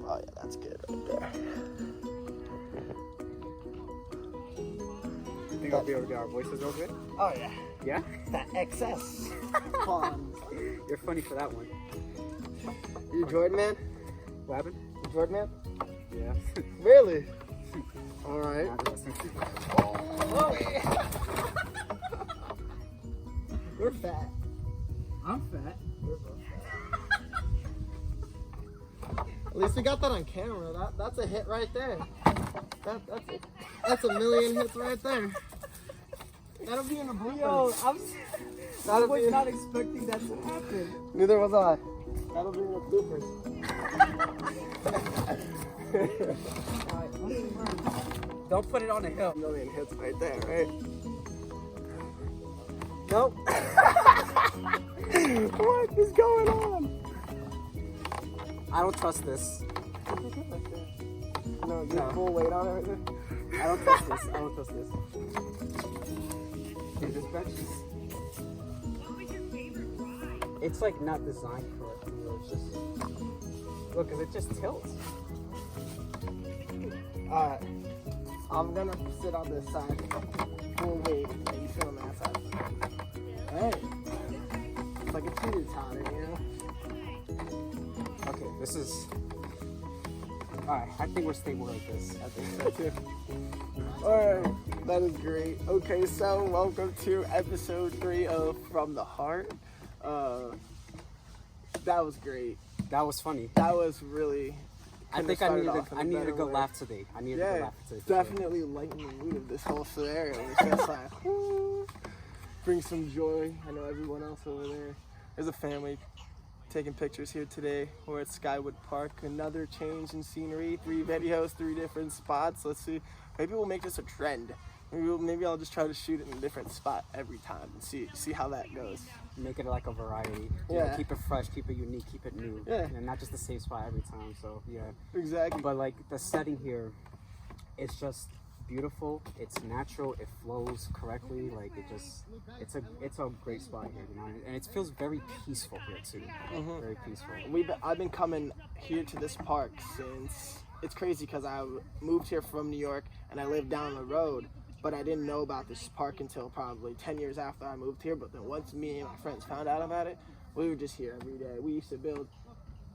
Oh yeah, that's good right there. You think I'll be able to get our voices real good? Oh yeah. Yeah? That excess. Fun. You're funny for that one. You Jordan man? What happened? You Jordan man? Yeah. Really? All right. Oh, yeah. We're fat. I'm fat. We're both fat. At least we got that on camera. That's a hit right there. That's a million hits right there. That'll be in the bloopers. Yo, I was not expecting that to happen. Neither was I. That'll be in the bloopers. Alright, don't put it on the hill. A million hits right there, right? Nope. What is going on? I don't trust this. No, you have full weight on it right there. I don't trust this. I don't trust this. Dude, this bench is... It's like not designed correctly. It's just... Look, cause it just tilts. Alright. I'm gonna sit on this side. Full weight. And you sit on that side. Hey. It's like a teeter totter, you know? Okay, this is... Alright, I think we're stable like this. I think so too. Alright, that is great. Okay, so welcome to episode 3 of From the Heart. That was great. That was funny. That was really... I think I needed a good laugh today. I needed a good laugh today. Definitely lighten the mood of this whole scenario. It's just like, bring some joy. I know everyone else over there. There's a family taking pictures here today. We're at Skywood Park. Another change in scenery. 3 videos, 3 different spots. Let's see. Maybe we'll make this a trend. Maybe I'll just try to shoot it in a different spot every time and see how that goes. Make it like a variety. Yeah. Keep it fresh, keep it unique, keep it new. Yeah. And not just the same spot every time. So yeah. Exactly. But like the setting here, it's just beautiful. It's natural. It flows correctly. Like it's a great spot here, you know. And it feels very peaceful here too. Mm-hmm. Very peaceful. I've been coming here to this park since, it's crazy because I moved here from New York and I live down the road, but I didn't know about this park until probably 10 years after I moved here. But then once me and my friends found out about it, we were just here every day. We used to build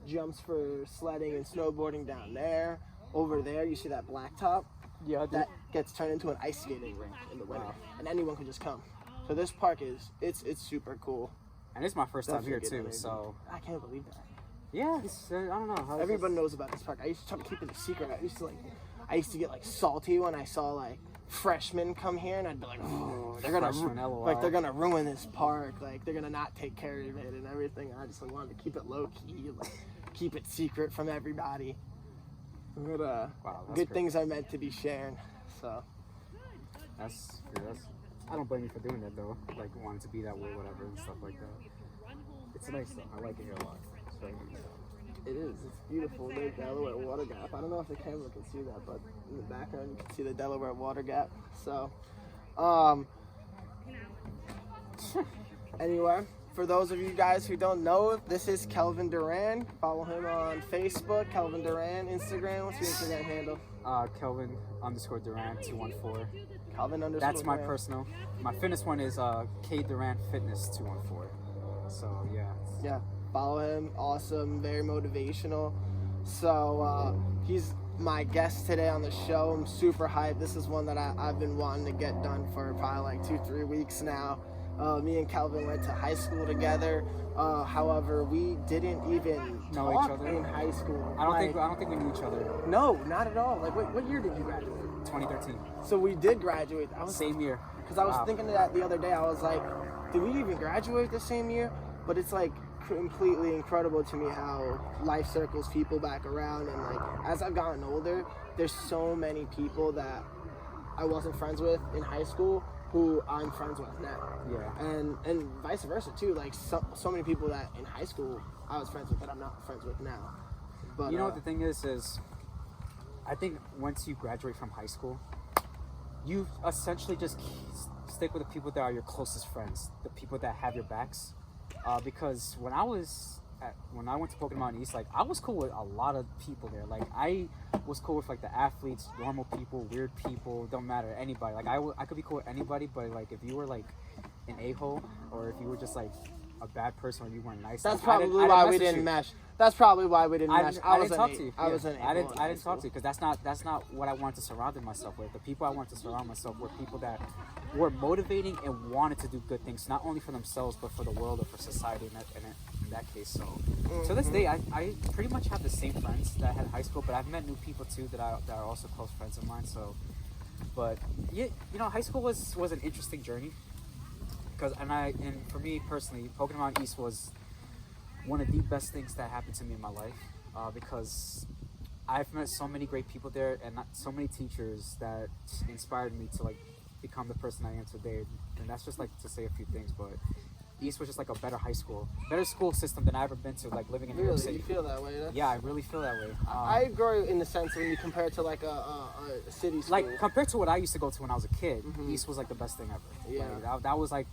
jumps for sledding and snowboarding down there. Over there, you see that blacktop? Yeah, that gets turned into an ice skating rink in the winter, and anyone can just come. So this park it's super cool. And it's my first time here Definitely too, amazing. so I can't believe that. yeah, I don't know. How Everyone knows about this park. I used to try to keep it a secret. I used to get like salty when I saw like freshmen come here, and I'd be like, oh, they're gonna ruin this park. Like they're gonna not take care of it and everything. And I just wanted to keep it low key, like keep it secret from everybody. But wow, good things are meant to be shared. So that's I don't blame you for doing that though. Like wanting to be that way, whatever, and stuff like that. It's nice though. I like it here a lot. It's very nice. it is. It's beautiful. The Delaware water gap. I don't know if the camera can see that, but in the background you can see the Delaware water gap. So, anyway, for those of you guys who don't know, this is Kelvin Duran. Follow him on Facebook, Kelvin Duran. Instagram, what's your Instagram handle? Kelvin_Duran 214. Kelvin _ That's my Duran. personal. My fitness one is K Duran Fitness 214. So yeah. Yeah, follow him. Awesome, very motivational. So he's my guest today on the show. I'm super hyped. This is one that I've been wanting to get done for probably like 2-3 weeks now. Me and Kelvin went to high school together. However, we didn't even know talk each other in high school. I don't think we knew each other. No, not at all. Like, what year did you graduate? 2013. So we did graduate. Same year. Because I was thinking that the other day. I was like, did we even graduate the same year? But it's like completely incredible to me how life circles people back around. And like, as I've gotten older, there's so many people that I wasn't friends with in high school who I'm friends with now. Yeah. And vice versa too. Like so many people that in high school I was friends with that I'm not friends with now. But you know what the thing is I think once you graduate from high school, you essentially just stick with the people that are your closest friends, the people that have your backs. Because when I was when I went to Pocono Mountain East, like I was cool with a lot of people there. Like I was cool with like the athletes, normal people, weird people, don't matter, anybody. Like I could be cool with anybody, but like if you were like an a-hole or if you were just like a bad person or you weren't nice, That's like, probably why we didn't mesh. That's probably why we didn't mesh. I didn't talk to you. I was an I didn't talk to you because that's not what I wanted to surround myself with. The people I wanted to surround myself were people that were motivating and wanted to do good things, not only for themselves but for the world or for society. In that case, so to this day, I pretty much have the same friends that I had in high school, but I've met new people too that are also close friends of mine. So, but yeah, you know, high school was an interesting journey because and for me personally, Pocono Mountain East was one of the best things that happened to me in my life because I've met so many great people there and so many teachers that inspired me to like become the person I am today. And that's just like to say a few things, but East was just like a better better school system than I've ever been to, like living in New York City. You feel that way? Yeah, I really feel that way. I agree in the sense when you compare it to like a city school. Like compared to what I used to go to when I was a kid, East was like the best thing ever. Yeah. Like, that was like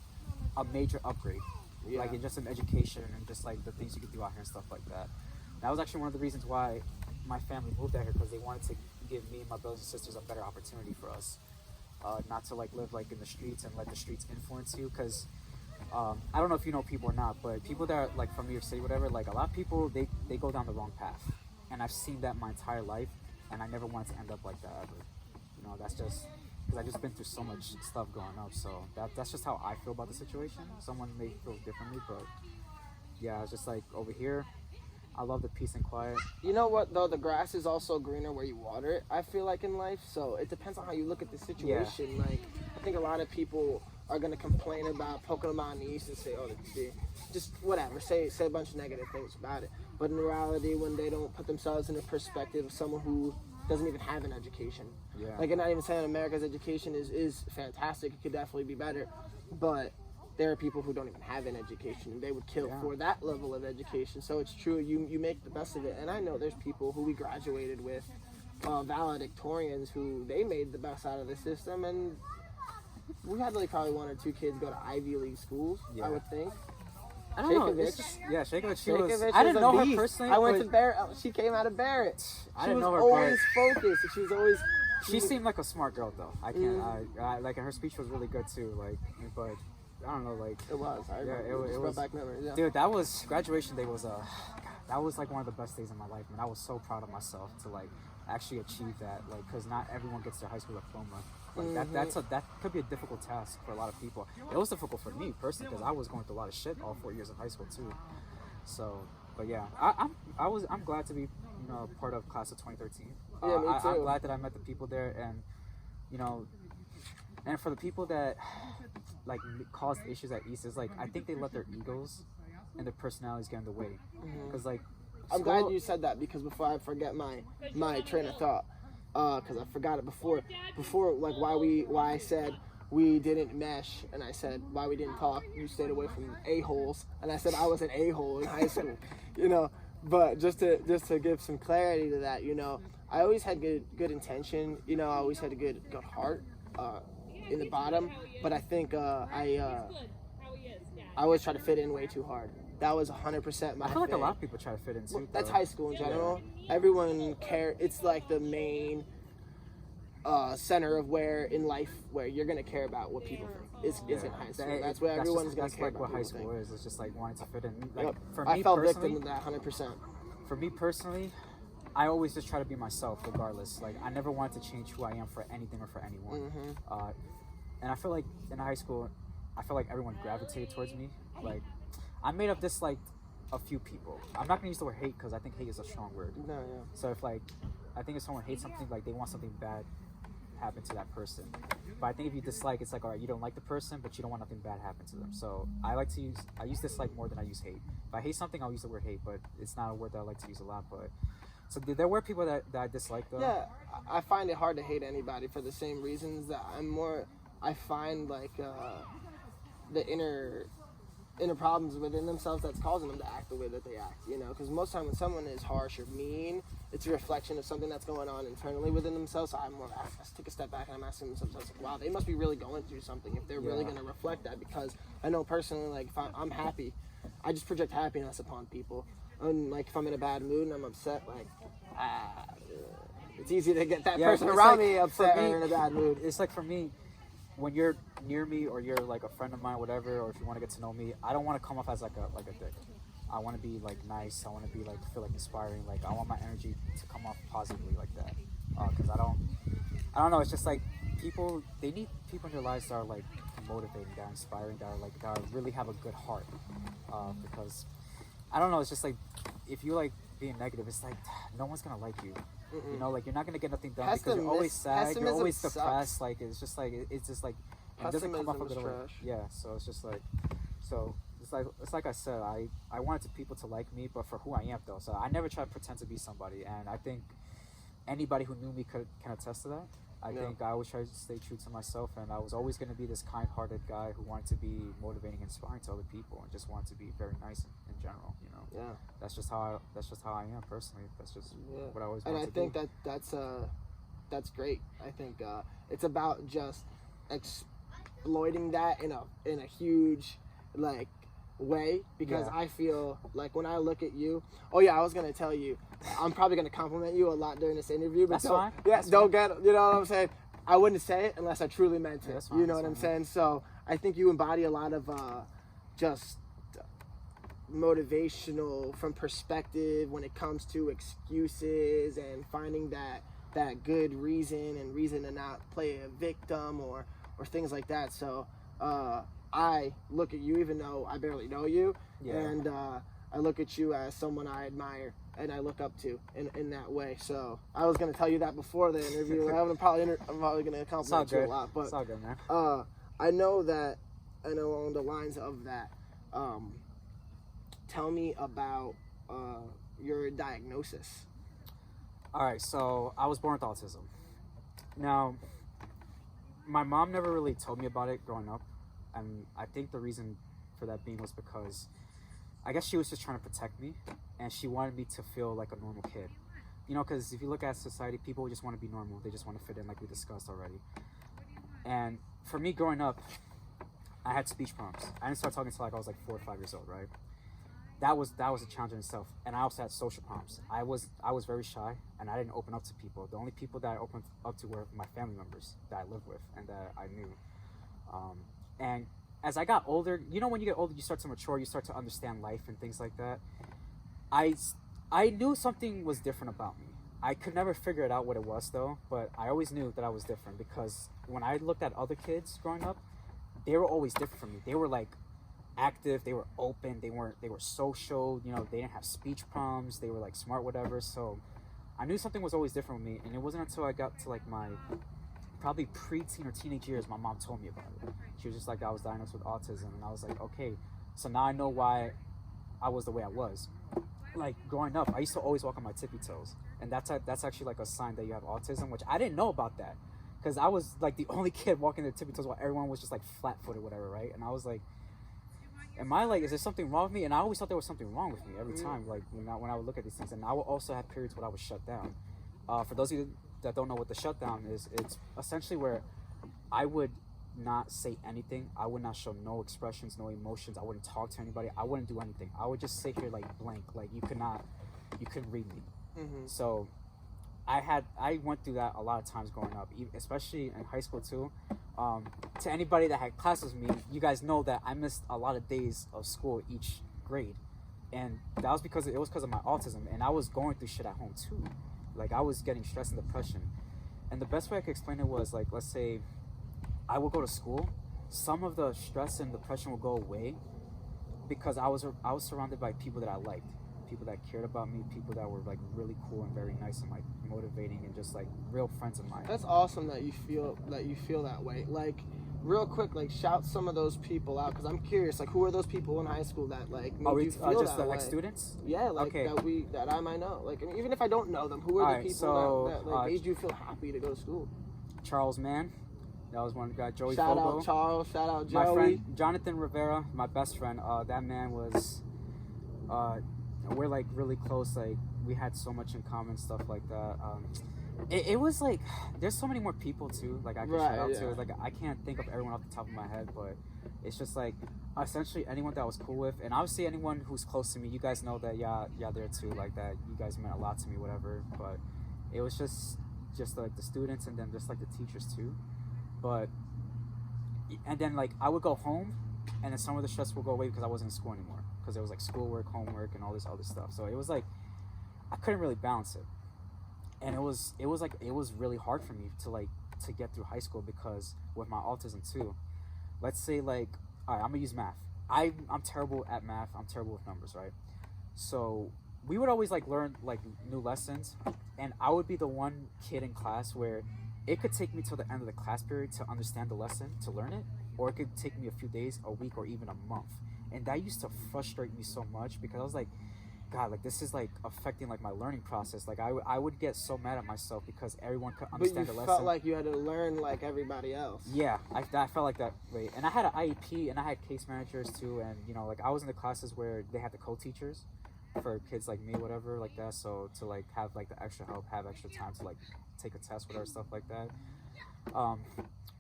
a major upgrade. Yeah. Like in just in education and just like the things you could do out here and stuff like that. That was actually one of the reasons why my family moved out here, because they wanted to give me and my brothers and sisters a better opportunity for us, not to like live like in the streets and let the streets influence you. Because I don't know if you know people or not, but people that are like from New York City, whatever, like a lot of people they go down the wrong path, and I've seen that my entire life, and I never wanted to end up like that ever. You know, that's just because I've just been through so much stuff growing up. So that's just how I feel about the situation. Someone may feel differently, but yeah, it's just like over here, I love the peace and quiet. You know what though? The grass is also greener where you water it, I feel like, in life. So it depends on how you look at the situation. Yeah. Like, I think a lot of people are gonna complain about Pocono Mountain East and say, oh, just whatever, say a bunch of negative things about it. But in reality, when they don't put themselves in the perspective of someone who doesn't even have an education. Yeah. Like, I'm not even saying America's education is fantastic. It could definitely be better. But there are people who don't even have an education, and they would kill for that level of education. So it's true, you make the best of it. And I know there's people who we graduated with, valedictorians, who they made the best out of the system. And we had like probably one or two kids go to Ivy League schools, I would think. I don't know. Shakovich. Shakovich. I didn't know her personally. I went to Barrett. She came out of Barrett. I didn't know her. She was always focused. She was always. She seemed like a smart girl, though. I can't. I like, and her speech was really good too. Like, but I don't know. Like, it was. It was. Back memories, yeah. Dude, that was graduation day. That was like one of the best days of my life, man. I was so proud of myself to like actually achieve that. Like, because not everyone gets their high school diploma. Like that could be a difficult task for a lot of people. It was difficult for me personally because I was going through a lot of shit all 4 years of high school too. So, but yeah, I'm glad to be, you know, part of class of 2013. Yeah, me too. I'm glad that I met the people there, and you know, and for the people that like caused issues at East, is like I think they let their egos and their personalities get in the way. Because like, I'm glad you said that, because before I forget my train of thought. Because I forgot it before, like why I said we didn't mesh, and I said why we didn't talk. You stayed away from a-holes, and I said I was an a-hole in high school, you know. But just to give some clarity to that, you know, I always had good intention, you know. I always had a good heart in the bottom, but I think I always try to fit in way too hard. That was 100% my I feel like thing. a lot of people try to fit in too. That's high school in general. Everyone care. It's like the main center of where in life where you're gonna care about what people think. Is in high school. That's where everyone's gonna care about. That's like what high school think. is. It's just like wanting to fit in. Like, Yep. for me I fell personally, victim to that 100%. For me personally, I always just try to be myself regardless. Like, I never wanted to change who I am for anything or for anyone. And I feel like in high school, I feel like everyone gravitated towards me. Like, I made up this like a few people. I'm not gonna use the word hate because I think hate is a strong word. No, yeah. So if like, I think if someone hates something, like they want something bad happen to that person. But I think if you dislike, it's like, all right, you don't like the person, but you don't want nothing bad happen to them. So I use dislike more than I use hate. If I hate something, I'll use the word hate, but it's not a word that I like to use a lot. But so there were people that I dislike though. Yeah, I find it hard to hate anybody for the same reasons that I find like the inner inner problems within themselves that's causing them to act the way that they act, you know, because most time when someone is harsh or mean, it's a reflection of something that's going on internally within themselves. So I'm more I take a step back and I'm asking themselves, like, wow, they must be really going through something if they're really going to reflect that, because I know personally, like, if I'm happy, I just project happiness upon people, and like if I'm in a bad mood and I'm upset, like it's easy to get that person around me upset or in a bad mood. It's like for me, when you're near me or you're like a friend of mine, whatever, or if you want to get to know me, I don't want to come off as like a dick. I want to be like nice. I want to be like feel like inspiring. Like I want my energy to come off positively like that. Because I don't know. It's just like they need people in their lives that are like motivating, that are inspiring, that really have a good heart. Because I don't know. It's just like if you like being negative, it's like no one's gonna like you. You know, like you're not gonna get nothing done because you're always sad, you're always depressed. Like it's just like it doesn't come off a good way. Yeah, so it's just like it's like I said, I wanted people to like me, but for who I am though. So I never try to pretend to be somebody, and I think anybody who knew me can attest to that. I think I always tried to stay true to myself, and I was always going to be this kind-hearted guy who wanted to be motivating and inspiring to other people, and just wanted to be very nice in general. You know, that's just how I am personally. That's just what I always wanted to do. And I think that's great. I think it's about just exploiting that in a huge like way, because I feel like when I look at you, I was gonna tell you, I'm probably gonna compliment you a lot during this interview, but that's fine. Don't get, you know what I'm saying? I wouldn't say it unless I truly meant it. You know what I'm saying? So I think you embody a lot of just motivational from perspective when it comes to excuses and finding that good reason to not play a victim or things like that. So I look at you, even though I barely know you, and I look at you as someone I admire and I look up to in that way. So I was going to tell you that before the interview. I'm probably going to compliment you a lot. But it's all good, man. I know along the lines of that, tell me about your diagnosis. All right, so I was born with autism. Now, my mom never really told me about it growing up. And I think the reason for that being was because I guess she was just trying to protect me, and she wanted me to feel like a normal kid. You know, because if you look at society, people just want to be normal. They just want to fit in, like we discussed already. And for me growing up, I had speech problems. I didn't start talking until like I was like 4 or 5 years old, right? That was a challenge in itself. And I also had social problems. I was very shy, and I didn't open up to people. The only people that I opened up to were my family members that I lived with and that I knew. And as I got older, you know, when you get older, you start to mature, you start to understand life and things like that. I knew something was different about me. I could never figure it out what it was though, but I always knew that I was different, because when I looked at other kids growing up, they were always different from me. They were like active, they were open, they were social, you know, they didn't have speech problems, they were like smart, whatever. So I knew something was always different with me, and it wasn't until I got to like my probably preteen or teenage years, my mom told me about it. She was just like, I was diagnosed with autism, and I was like, okay, so now I know why I was the way I was. Like growing up, I used to always walk on my tippy toes, and that's actually like a sign that you have autism, which I didn't know about that, because I was like the only kid walking their tippy toes while everyone was just like flat-footed, whatever, right? And I was like, is there something wrong with me? And I always thought there was something wrong with me every time, like when I would look at these things. And I would also have periods where I was shut down. For those of you that don't know what the shutdown is, it's essentially where I would not say anything. I would not show no expressions, no emotions. I wouldn't talk to anybody. I wouldn't do anything. I would just sit here like blank, like you couldn't read me. So I went through that a lot of times growing up, especially in high school too. To anybody that had classes with me, you guys know that I missed a lot of days of school each grade, and that was because of my autism, and I was going through shit at home too. Like I was getting stress and depression, and the best way I could explain it was like, let's say I would go to school, some of the stress and depression would go away because I was surrounded by people that I liked, people that cared about me, people that were like really cool and very nice and like motivating and just like real friends of mine. That's awesome that you feel that way. Like real quick, like shout some of those people out, because I'm curious, like who are those people in high school that like made you feel just that way? Like students? Yeah, like okay. that I might know. Like, I mean, even if I don't know them, who are the people that made you feel happy to go to school? Charles Mann, That was one guy, Joey Shout Fogo. out Charles. Shout out Joey. My friend Jonathan Rivera, my best friend. That man was. We're like really close. Like we had so much in common, stuff like that. It was like there's so many more people too. Like I can shout out to. Like I can't think of everyone off the top of my head, but it's just like essentially anyone that I was cool with, and obviously anyone who's close to me. You guys know that. Yeah, there too. Like that. You guys meant a lot to me, whatever. But it was just like the students, and then just like the teachers too. But and then like I would go home, and then some of the stress would go away because I wasn't in school anymore. Because it was like schoolwork, homework, and all this other stuff. So it was like I couldn't really balance it, and it was really hard for me to get through high school because with my autism too. Let's say like, all right, I'm gonna use math. I'm terrible at math. I'm terrible with numbers, right? So we would always like learn like new lessons, and I would be the one kid in class where it could take me till the end of the class period to understand the lesson, to learn it, or it could take me a few days, a week, or even a month. And that used to frustrate me so much because I was like, God, like this is like affecting like my learning process. Like I would get so mad at myself because everyone could understand the lesson. But you felt like you had to learn like everybody else. Yeah, I felt like that way. And I had an IEP and I had case managers too. And you know, like I was in the classes where they had the co-teachers for kids like me, whatever, like that. So to like have like the extra help, have extra time to like take a test, whatever, stuff like that.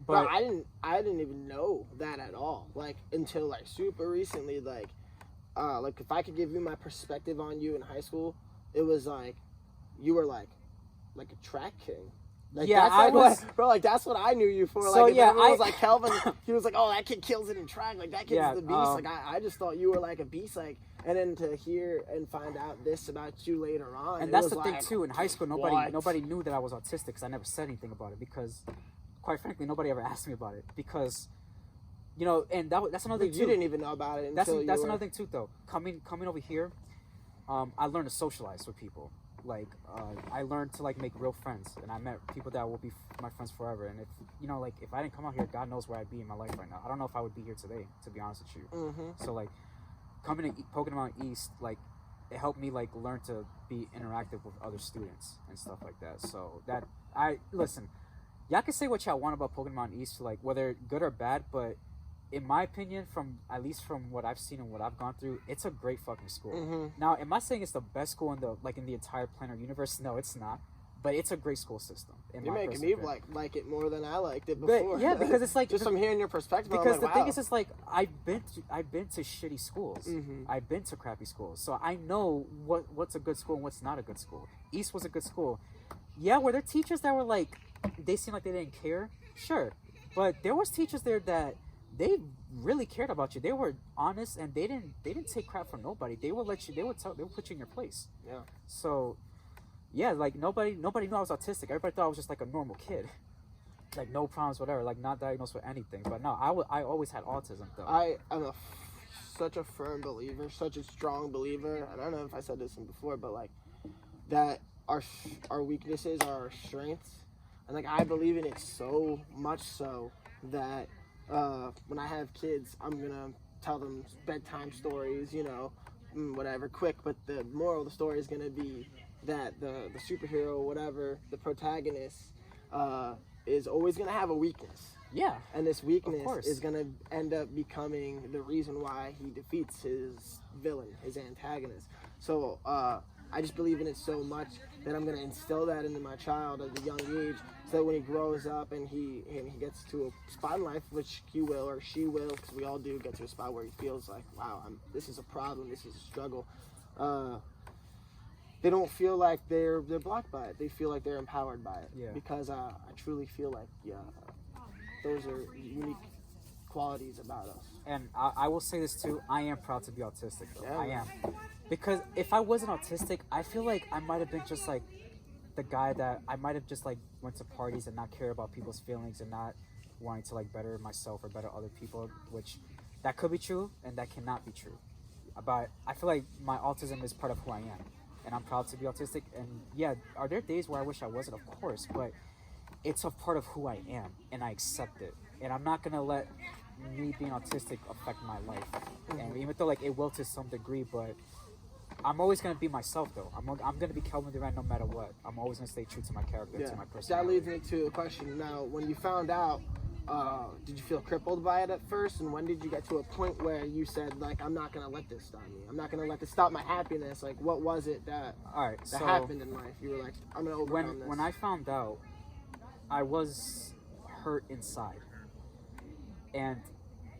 But I didn't even know that at all. Like until like super recently. Like if I could give you my perspective on you in high school, it was like you were like a track king. Like, yeah, I was, bro. Like that's what I knew you for. So like, yeah, I was like Kelvin. He was like, oh, that kid kills it in track. Like that kid's the beast. Like I just thought you were like a beast. Like, and then to hear and find out this about you later on. And that's the thing too. In high school, nobody knew that I was autistic because I never said anything about it because, quite frankly, nobody ever asked me about it because, you know, and that's another thing too. You didn't even know about it until that's another thing too, though. Coming over here, I learned to socialize with people. Like I learned to like make real friends, and I met people that will be my friends forever. And if you know, like if I didn't come out here, God knows where I'd be in my life right now. I don't know if I would be here today, to be honest with you. Mm-hmm. So like coming to Pocono Mountain East, like it helped me like learn to be interactive with other students and stuff like that. So that listen, y'all can say what y'all want about Pocono Mountain East, like whether good or bad, but in my opinion, at least from what I've seen and what I've gone through, it's a great fucking school. Mm-hmm. Now, am I saying it's the best school in the entire planet universe? No, it's not. But it's a great school system. You're making me like it more than I liked it before. But, yeah, because it's like just from hearing your perspective. Because I'm the like, thing wow. is, it's like I've been to shitty schools. Mm-hmm. I've been to crappy schools, so I know what's a good school and what's not a good school. East was a good school. Yeah, were there teachers that were like they seemed like they didn't care? Sure, but there was teachers there that they really cared about you. They were honest and they didn't take crap from nobody. They would put you in your place. Yeah. So yeah, like nobody knew I was autistic. Everybody thought I was just like a normal kid. Like no problems, whatever, like not diagnosed with anything. But no, I always had autism though. I am such a firm believer, such a strong believer. I don't know if I said this before, but like that our weaknesses are our strengths. And like I believe in it so much so that when I have kids, I'm gonna tell them bedtime stories, you know, whatever, quick. But the moral of the story is gonna be that the superhero, whatever, the protagonist, is always gonna have a weakness. Yeah. And this weakness is gonna end up becoming the reason why he defeats his villain, his antagonist. So I just believe in it so much that I'm gonna instill that into my child at a young age, so that when he grows up and he gets to a spot in life, which he will or she will, because we all do get to a spot where he feels like, wow, this is a problem, this is a struggle. They don't feel like they're blocked by it. They feel like they're empowered by it. Yeah. Because I truly feel like those are unique qualities about us. And I will say this too. I am proud to be autistic. Though. Yeah, I am. Because if I wasn't autistic, I feel like I might have been just like the guy that I might have just like went to parties and not care about people's feelings and not wanting to like better myself or better other people, which that could be true and that cannot be true. But I feel like my autism is part of who I am, and I'm proud to be autistic. And yeah, are there days where I wish I wasn't? Of course, but it's a part of who I am, and I accept it. And I'm not gonna let me being autistic affect my life. And even though like it will to some degree, but I'm always gonna be myself though. I'm gonna be Kelvin Duran no matter what. I'm always gonna stay true to my character, to my personality. That leads me to a question. Now, when you found out did you feel crippled by it at first? And when did you get to a point where you said, like, I'm not going to let this stop me? I'm not going to let this stop my happiness. Like, what was it that happened in life? You were like, I'm going to overcome this. When I found out, I was hurt inside. And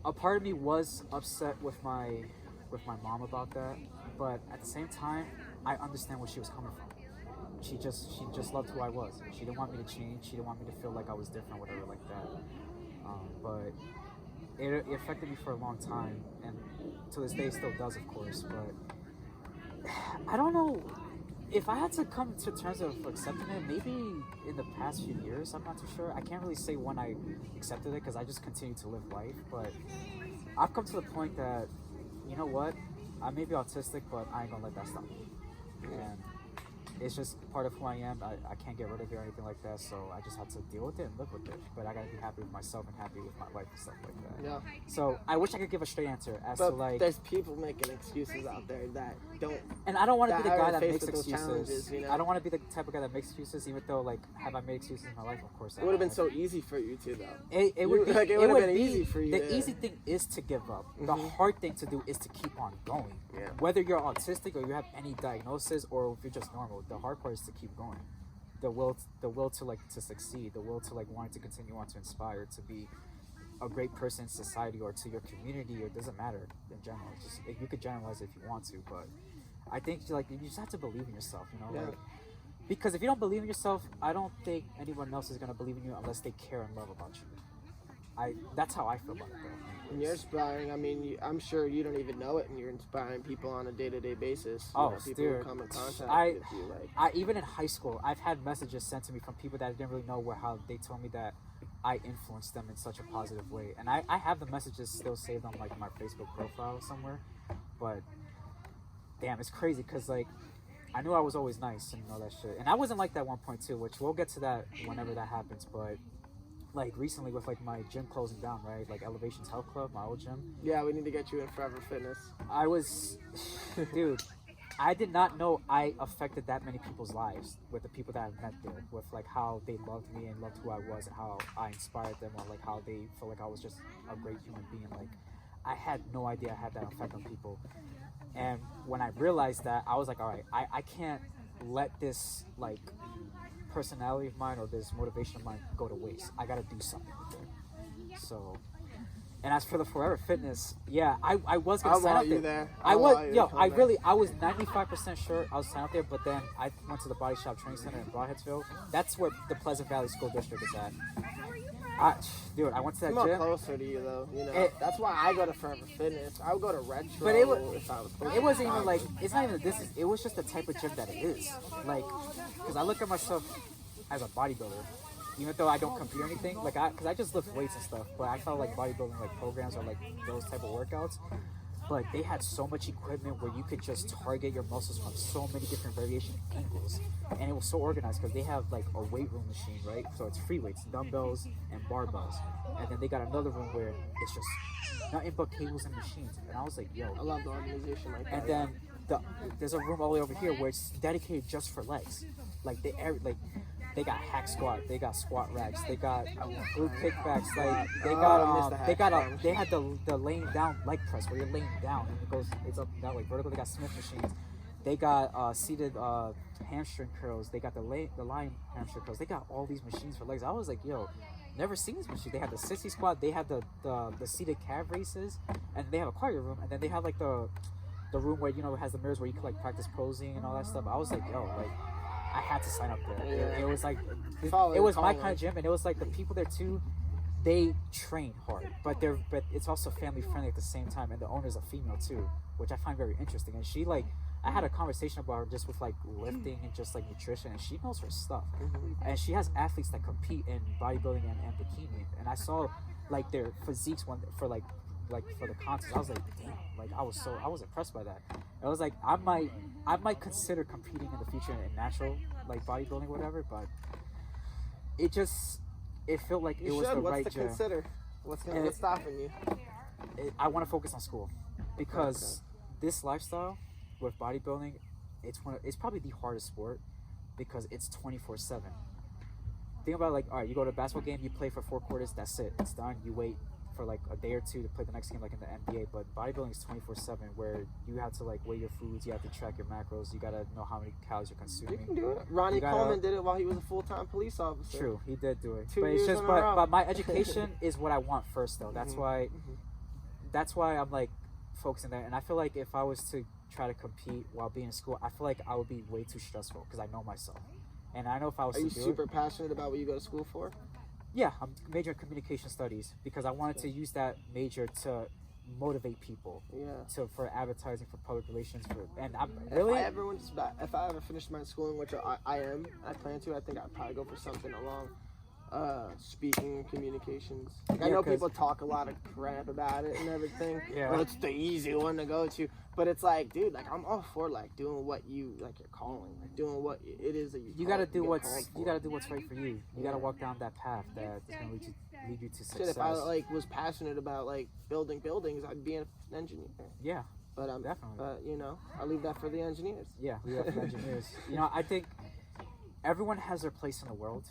a part of me was upset with my mom about that. But at the same time, I understand where she was coming from. She just loved who I was. She didn't want me to change. She didn't want me to feel like I was different, whatever, like that. But it affected me for a long time, and to this day, it still does, of course. But I don't know if I had to come to terms of accepting it. Maybe in the past few years, I'm not too sure. I can't really say when I accepted it because I just continue to live life. But I've come to the point that, you know what, I may be autistic, but I ain't gonna let that stop me. And it's just part of who I am. I can't get rid of it or anything like that, so I just have to deal with it and live with it. But I gotta be happy with myself and happy with my life and stuff like that. Yeah. So I wish I could give a straight answer as to like. There's people making excuses out there that don't. And I don't want to be the guy that makes excuses. You know? I don't want to be the type of guy that makes excuses, even though like have I made excuses in my life? Of course. It would have been so easy for you to though. It would have been easy for you. The easy thing is to give up. Mm-hmm. The hard thing to do is to keep on going. Yeah. Whether you're autistic or you have any diagnosis or if you're just normal, the hard part is to keep going. The will to like to succeed, the will to like wanting to continue on to inspire, to be a great person in society or to your community, or it doesn't matter in general. Just you could generalize it if you want to, but I think like you just have to believe in yourself, you know, Yeah. like because if you don't believe in yourself, I don't think anyone else is gonna believe in you unless they care and love about you. That's how I feel about it though. And you're inspiring. I mean, I'm sure you don't even know it, and you're inspiring people on a day-to-day basis. People who come in contact with you. Like, even in high school, I've had messages sent to me from people that I didn't really know how they told me that I influenced them in such a positive way. And I have the messages still saved on like my Facebook profile somewhere. But damn, it's crazy because like I knew I was always nice and all that shit. And I wasn't like that at one point too, which we'll get to that whenever that happens. But like recently with like my gym closing down, right? Like Elevations Health Club, my old gym. Yeah, we need to get you in Forever Fitness. Dude, I did not know I affected that many people's lives with the people that I've met there, with like how they loved me and loved who I was and how I inspired them, or like how they felt like I was just a great human being. Like I had no idea I had that effect on people. And when I realized that, I was like, all right, I can't let this like personality of mine or this motivation of mine go to waste. I gotta do something with it. So, and as for the Forever Fitness, yeah, I was gonna sign up there. I was 95% sure I was signing up there, but then I went to the Body Shop Training Center in Broadheadsville. That's where the Pleasant Valley School District is at. Dude, I went to that gym. It's closer to you though, you know. That's why I go to Forever Fitness. I would go to Retro. But it was, if I was closer. It wasn't even like, it's not even the distance. It was just the type of gym that it is. Like, because I look at myself as a bodybuilder, even though I don't compete or anything. Like, because I just lift weights and stuff. But I felt like bodybuilding like programs or like those type of workouts. But they had so much equipment where you could just target your muscles from so many different variation angles, and it was so organized because they have like a weight room machine, right? So it's free weights, dumbbells, and barbells, and then they got another room where it's just nothing but cables and machines. And I was like, yo, I love the organization like that. And then there's a room all the way over here where it's dedicated just for legs. Like they got hack squat, they got squat racks, they got glute kickbacks, like they had the laying down leg press where you're laying down and it's up and down like vertical. They got Smith machines, they got seated hamstring curls, they got the lying hamstring curls. They got all these machines for legs. I was like, yo, never seen this machine. They had the 60 squat, they had the seated calf races, and they have a cardio room, and then they have like the room where, you know, it has the mirrors where you can like practice posing and all that stuff. I was like, yo, like I had to sign up there. Yeah. It was like it was my kind of gym, and it was like the people there too, they train hard, but it's also family friendly at the same time, and the owner's a female too, which I find very interesting. And she like, I had a conversation about her just with like lifting and just like nutrition, and she knows her stuff. Mm-hmm. And she has athletes that compete in bodybuilding and bikini, and I saw like their physiques for the contest. I was like, damn, like I was impressed by that. I was like, I might consider competing in the future in natural like bodybuilding, whatever, but it felt like it was the right gym. Consider? What's stopping you? I want to focus on school because this lifestyle with bodybuilding, it's probably the hardest sport because it's 24/7. think about it like, all right, you go to a basketball game, you play for 4 quarters, that's it, it's done. You wait for like a day or two to play the next game, like in the NBA. But bodybuilding is 24/7, where you have to like weigh your foods, you have to track your macros, you gotta know how many calories you're consuming. You can do it. Ronnie Coleman did it while he was a full-time police officer. True, he did do it. 2 But it's years just, in a row. but my education is what I want first, though. That's why, I'm like focusing there. And I feel like if I was to try to compete while being in school, I feel like I would be way too stressful because I know myself. And I know if I was Are to you do super it, passionate about what you go to school for? yeah, I'm majoring in communication studies because I wanted to use that major to motivate people. Yeah. For advertising, for public relations, and I'm If really. if I ever finish my schooling, which I plan to, I think I'd probably go for something along speaking and communications. Like, I know people talk a lot of crap about it and everything. Yeah. Well, it's the easy one to go to, but it's like, dude, like I'm all for like doing what you like your calling, like doing what it is that You gotta do what's right for you. You gotta walk down that path that's gonna lead you to success. Shit, if I like was passionate about like building buildings, I'd be an engineer. Yeah. But definitely. But you know, I'll leave that for the engineers. Yeah, we have engineers. You know, I think everyone has their place in the world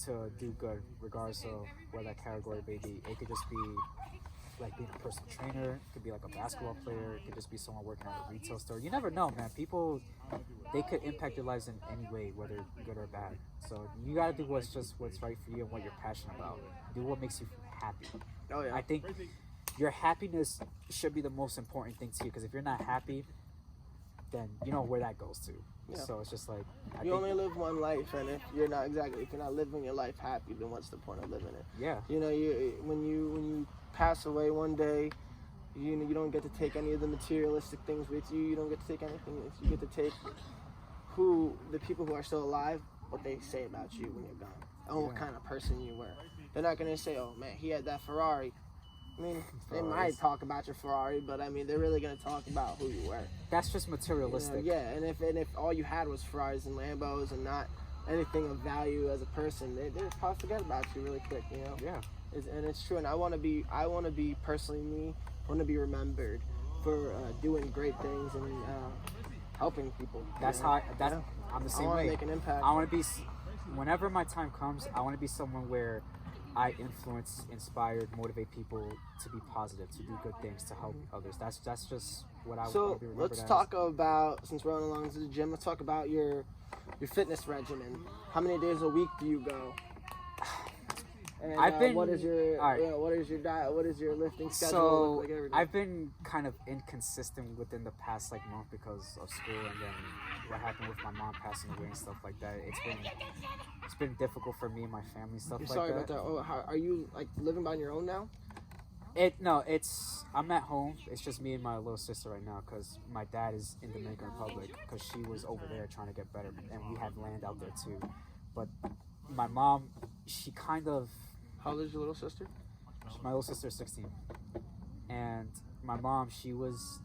to do good, regardless of what that category may be. It could just be like being a personal trainer. It could be like a basketball player. It could just be someone working at a retail store. You never know, man. People, they could impact your lives in any way, whether good or bad. So you gotta do what's right for you and what you're passionate about. Do what makes you happy. Oh yeah. I think your happiness should be the most important thing to you, because if you're not happy, then you know where that goes to. Yeah. So it's just like you only live one life, and if you're not living your life happy, then what's the point of living it? Yeah. You know, when you pass away one day, you don't get to take any of the materialistic things with you. You don't get to take anything with you. You get to take the people who are still alive, what they say about you when you're gone, and what kind of person you were. They're not gonna say, "Oh man, he had that Ferrari." I mean, they might talk about your Ferrari, but I mean, they're really gonna talk about who you were. That's just materialistic. You know, yeah, and if all you had was Ferraris and Lambos and not anything of value as a person, they probably forget about you really quick. You know. Yeah. And it's true. And I want to be personally me. I want to be remembered for doing great things and helping people. That's how. I'm the same way. I want to make an impact. I want to be. Whenever my time comes, I want to be someone where I influence, inspire, motivate people to be positive, to do good things, to help others. That's just what I want to be remembered as. So let's talk about, since we're on along to the gym, let's talk about your fitness regimen. How many days a week do you go? And, what is your diet? What is your lifting schedule? So I've been kind of inconsistent within the past month because of school, and then what happened with my mom passing away and stuff like that. It's been difficult for me and my family and stuff like that. Sorry about that. Oh, are you like living by your own now? I'm at home. It's just me and my little sister right now because my dad is in Dominican Republic because she was over there trying to get better, and we have land out there too. But my mom, she kind of. How old is your little sister? My little sister is 16, and my mom, she was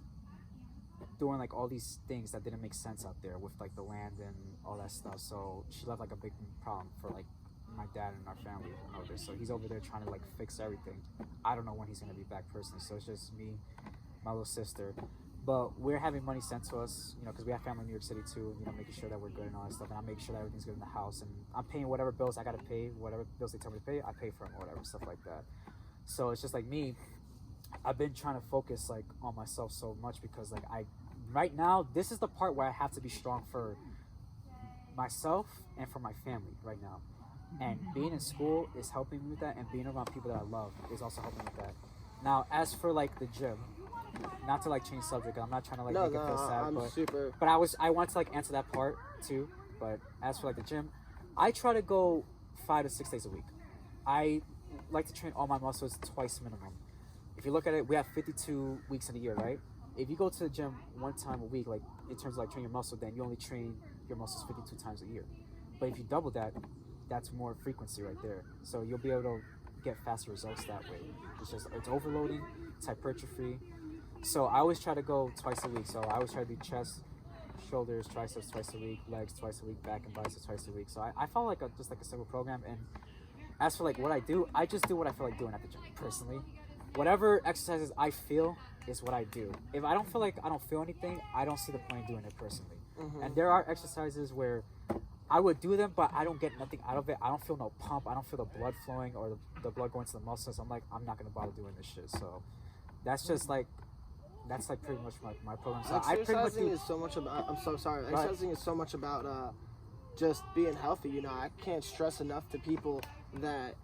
doing like all these things that didn't make sense out there with like the land and all that stuff. So she left like a big problem for like my dad and our family over there. So he's over there trying to like fix everything. I don't know when he's gonna be back personally. So it's just me, my little sister. But we're having money sent to us, you know, because we have family in New York City too, you know, making sure that we're good and all that stuff. And I'm making sure that everything's good in the house. And I'm paying whatever bills I got to pay, whatever bills they tell me to pay, I pay for them or whatever, stuff like that. So it's just like me, I've been trying to focus like on myself so much because like right now, this is the part where I have to be strong for myself and for my family right now. And being in school is helping me with that, and being around people that I love is also helping with that. Now, as for like the gym, not to like change subject, I'm not trying to like make it feel sad, but I want to like answer that part too. But as for like the gym, I try to go 5 to 6 days a week. I like to train all my muscles twice minimum. If you look at it, we have 52 weeks in a year, right? If you go to the gym one time a week, like in terms of like training your muscle, then you only train your muscles 52 times a year. But if you double that, that's more frequency right there. So you'll be able to get faster results that way. It's overloading, it's hypertrophy. So I always try to go twice a week. So I always try to do chest, shoulders, triceps twice a week, legs twice a week, back and biceps twice a week. So I follow like just like a simple program. And as for like what I do, I just do what I feel like doing at the gym personally. Whatever exercises I feel is what I do. If I don't feel like I don't feel anything, I don't see the point of doing it personally. Mm-hmm. And there are exercises where I would do them, but I don't get nothing out of it. I don't feel no pump. I don't feel the blood flowing or the blood going to the muscles. I'm like, I'm not gonna bother doing this shit. So that's just like, that's like pretty much my program. So I pretty much Exercising is so much about. I'm so sorry. Right. Exercising is so much about just being healthy. You know, I can't stress enough to people that,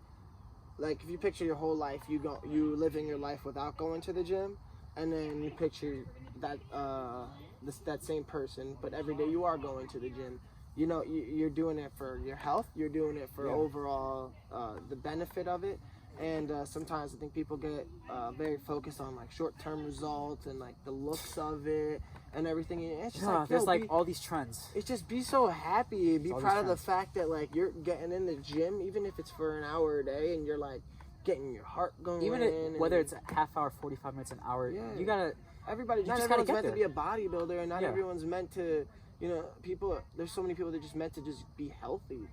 like, if you picture your whole life, you living your life without going to the gym, and then you picture that that same person, but every day you are going to the gym. You know, you're doing it for your health. You're doing it for overall the benefit of it. And sometimes I think people get very focused on like short-term results and like the looks of it and everything. And it's just like, there's like all these trends. It's just be so happy. Be all proud these of the trends. fact that like you're getting in the gym, even if it's for an hour a day, and you're like getting your heart going. Even whether it's a half hour, 45 minutes, an hour, you gotta. Everybody, not just gotta everyone's get meant to be a bodybuilder, and not Yeah. everyone's meant to. You know, there's so many people that are just meant to just be healthy.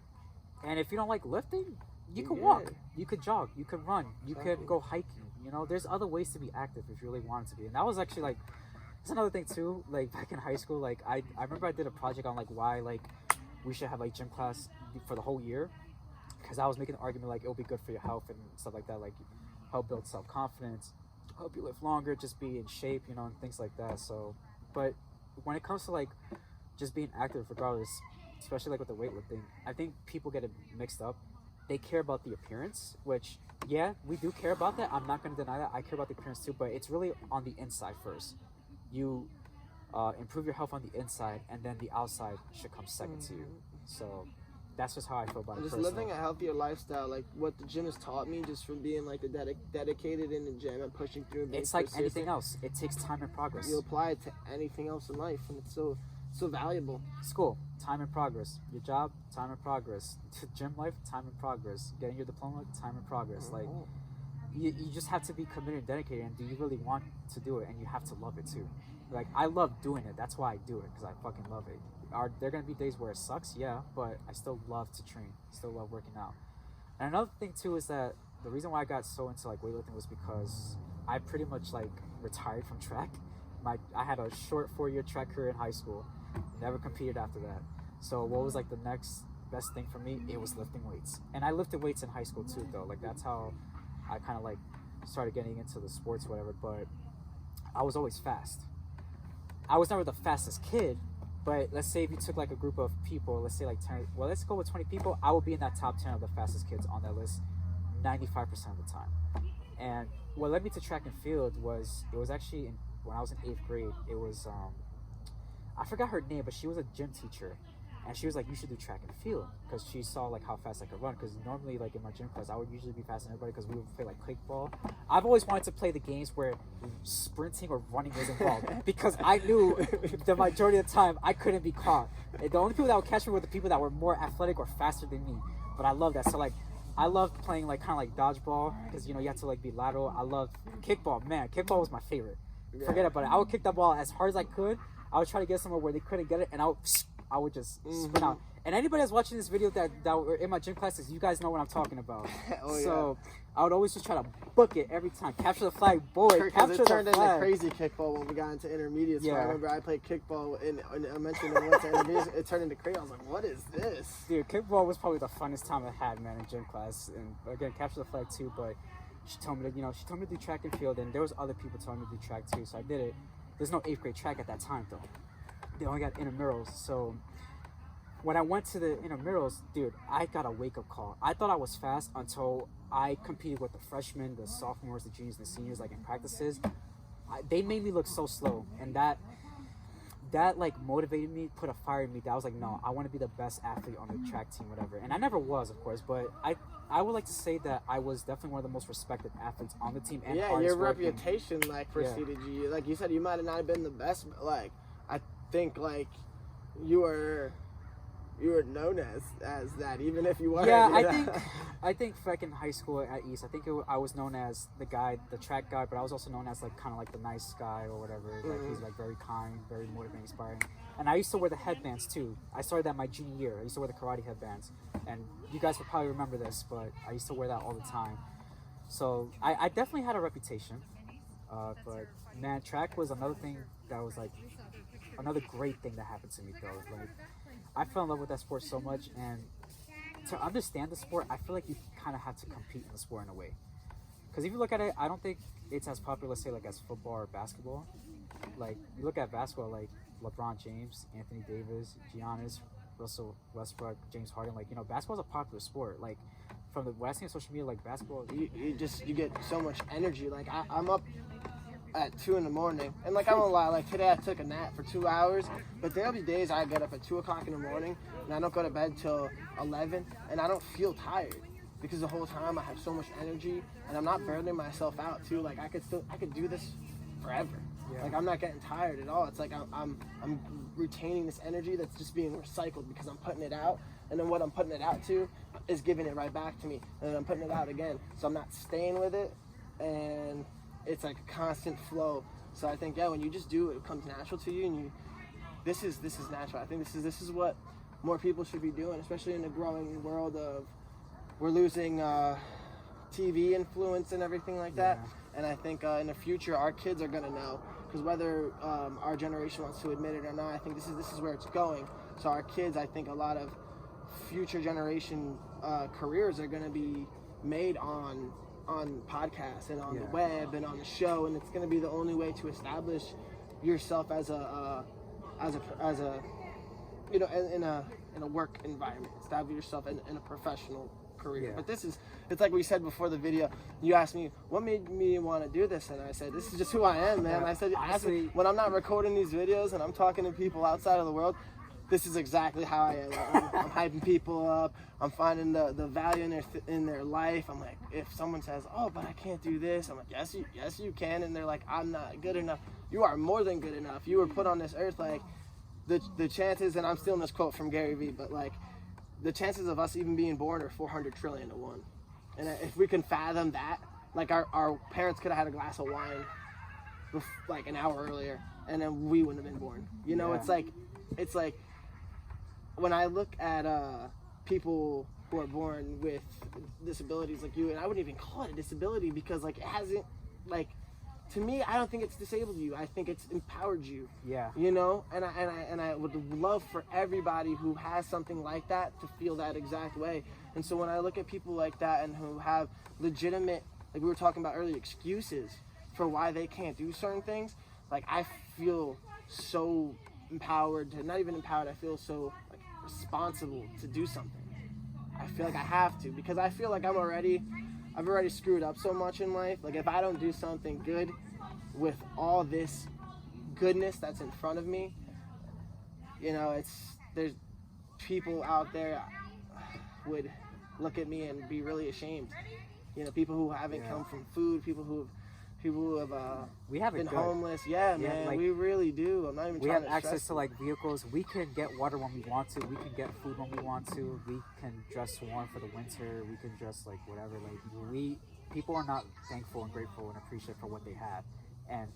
And if you don't like lifting, you could Yeah. walk, you could jog, you could run, you Exactly. could go hiking. You know, there's other ways to be active if you really wanted to be. And that was actually like, that's another thing too. Like back in high school, like I remember I did a project on like why like we should have like gym class for the whole year, because I was making the argument like it'll be good for your health and stuff like that, like help build self-confidence, help you live longer, just be in shape, you know, and things like that. So, but when it comes to like just being active regardless, especially like with the weightlifting, I think people get it mixed up. They care about the appearance, which yeah, we do care about that. I'm not going to deny that. I care about the appearance too, but it's really on the inside first. You improve your health on the inside, and then the outside should come second to you. So that's just how I feel about it. Just personally. living a healthier lifestyle, like what the gym has taught me, just from being like the dedicated in the gym and pushing through. And being It's like persistent, anything else. It takes time and progress. you apply it to anything else in life, and it's so valuable. School, time and progress. Your job, time and progress. Gym life, time and progress. Getting your diploma, time and progress. Like you just have to be committed and dedicated. And do you really want to do it? And you have to love it too. Like I love doing it. That's why I do it, because I fucking love it. Are there gonna be days where it sucks? Yeah, but I still love to train. Still love working out. And another thing too is that the reason why I got so into like weightlifting was because I pretty much like retired from track. I had a short 4-year track career in high school. Never competed after that. So what was like the next best thing for me? It was lifting weights. And I lifted weights in high school too, though. Like that's how I kind of like started getting into the sports, whatever. But I was always fast. I was never the fastest kid, but let's say if you took like a group of people, let's say like 10, well, let's go with 20 people, I would be in that top 10 of the fastest kids on that list 95% of the time. And what led me to track and field was, it was actually when I was in 8th grade, it was, I forgot her name, but she was a gym teacher. And she was like, you should do track and field, because she saw like how fast I could run. Because normally like in my gym class, I would usually be faster than everybody because we would play like kickball. I've always wanted to play the games where sprinting or running was involved because I knew the majority of the time I couldn't be caught. And the only people that would catch me were the people that were more athletic or faster than me. But I love that. So like, I loved playing like kind of like dodgeball, because you know you have to like be lateral. I loved kickball. Man, kickball was my favorite. Yeah. Forget about it. I would kick that ball as hard as I could. I would try to get somewhere where they couldn't get it, and I would just sprint out. And anybody that's watching this video that were in my gym classes, you guys know what I'm talking about. So I would always just try to book it every time. Capture the flag, boy. Because Capture it turned the into flag. crazy kickball when we got into intermediate. So Yeah. I remember I played kickball in elementary, and then went to intermediate. It turned into crazy. I was like, what is this? Dude, kickball was probably the funnest time I had, man, in gym class. And again, capture the flag too. But she told me to do track and field, and there was other people telling me to do track too. So I did it. There's no 8th grade track at that time though. They only got intramurals. So when I went to the intramurals, dude, I got a wake-up call. I thought I was fast until I competed with the freshmen, the sophomores, the juniors, the seniors, like in practices. They made me look so slow, and that like motivated me, put a fire in me. That I was like, no, I want to be the best athlete on the track team, whatever. And I never was, of course, but I would like to say that I was definitely one of the most respected athletes on the team. And Yeah, hardest your working. reputation like preceded you. Like you said, you might have not been the best, but like I think like you were known as that, even if you weren't. Yeah, I think back in high school at East, I think I was known as the guy, the track guy, but I was also known as like kind of like the nice guy or whatever. Like he's like very kind, very motivating, inspiring. And I used to wear the headbands too. I started that my junior year. I used to wear the karate headbands, and you guys will probably remember this, but I used to wear that all the time. So I definitely had a reputation. But man, track was another thing that was like another great thing that happened to me though. Like I fell in love with that sport so much, and to understand the sport, I feel like you kind of have to compete in the sport in a way. Because if you look at it, I don't think it's as popular, let's say, like as football or basketball. Like you look at basketball, like LeBron James, Anthony Davis, Giannis, Russell Westbrook, James Harden. Like, you know, basketball's a popular sport. Like from the what I see on social media, like basketball, you get so much energy. Like I'm up at 2 in the morning, and like I'm gonna lie, like today I took a nap for 2 hours, but there'll be days I get up at 2 o'clock in the morning and I don't go to bed till 11, and I don't feel tired because the whole time I have so much energy and I'm not burning myself out too. Like I could do this forever. Yeah. Like I'm not getting tired at all. It's like I'm retaining this energy that's just being recycled because I'm putting it out, and then what I'm putting it out to is giving it right back to me, and then I'm putting it out again. So I'm not staying with it, and it's like a constant flow. So I think, yeah, when you just do it, it comes natural to you, and this is natural. I think this is what more people should be doing, especially in the growing world of we're losing TV influence and everything like that. Yeah. And I think in the future our kids are gonna know, because whether our generation wants to admit it or not, I think this is where it's going. So our kids, I think a lot of future generation careers are gonna be made on podcasts and on the web and on the show, and it's going to be the only way to establish yourself as a you know, in a work environment, establish yourself in a professional career. But it's like we said before the video. You asked me what made me want to do this, and I said this is just who I am, man. I said honestly, when I'm not recording these videos and I'm talking to people outside of the world, this is exactly how I am. I'm hyping people up. I'm finding the value in their life. I'm like, if someone says, "Oh, but I can't do this," I'm like, "Yes, you can." And they're like, "I'm not good enough." You are more than good enough. You were put on this earth. Like the chances, and I'm stealing this quote from Gary Vee, but like the chances of us even being born are 400 trillion to 1. And if we can fathom that, like our parents could have had a glass of wine like an hour earlier, and then we wouldn't have been born. You know, it's like. When I look at people who are born with disabilities like you, and I wouldn't even call it a disability because like it hasn't, like, to me, I don't think it's disabled you. I think it's empowered you. Yeah. You know, and I would love for everybody who has something like that to feel that exact way. And so when I look at people like that and who have legitimate, like we were talking about earlier, excuses for why they can't do certain things, like I feel so empowered to, not even empowered, I feel so like responsible to do something. I feel like I have to, because I feel like I've already screwed up so much in life. Like if I don't do something good with all this goodness that's in front of me, you know, there's people out there would look at me and be really ashamed. You know, people who haven't come from food, people who have been homeless. Yeah, man, like, we really do. I'm not even. We have access to like vehicles. We can get water when we want to. We can get food when we want to. We can dress warm for the winter. We can dress like whatever. Like people are not thankful and grateful and appreciative for what they have. And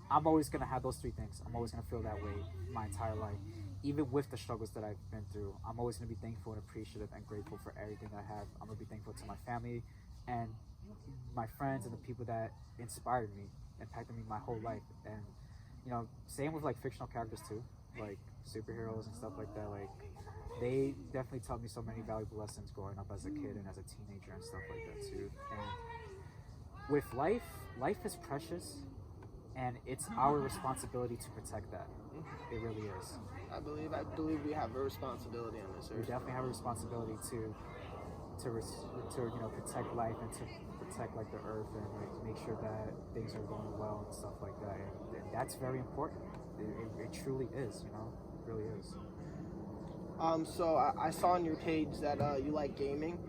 I'm always gonna have those three things. I'm always gonna feel that way my entire life, even with the struggles that I've been through. I'm always gonna be thankful and appreciative and grateful for everything I have. I'm gonna be thankful to my family and my friends and the people that inspired me, impacted me my whole life. And you know, same with like fictional characters too, like superheroes and stuff like that. Like they definitely taught me so many valuable lessons growing up as a kid and as a teenager and stuff like that too. And with life is precious, and it's our responsibility to protect that. It really is. I believe we have a responsibility on this earth. We definitely have a responsibility to you know, protect life and to protect like the earth and like make sure that things are going well and stuff like that. And that's very important. It truly is, you know, it really is. So I saw on your page that you like gaming.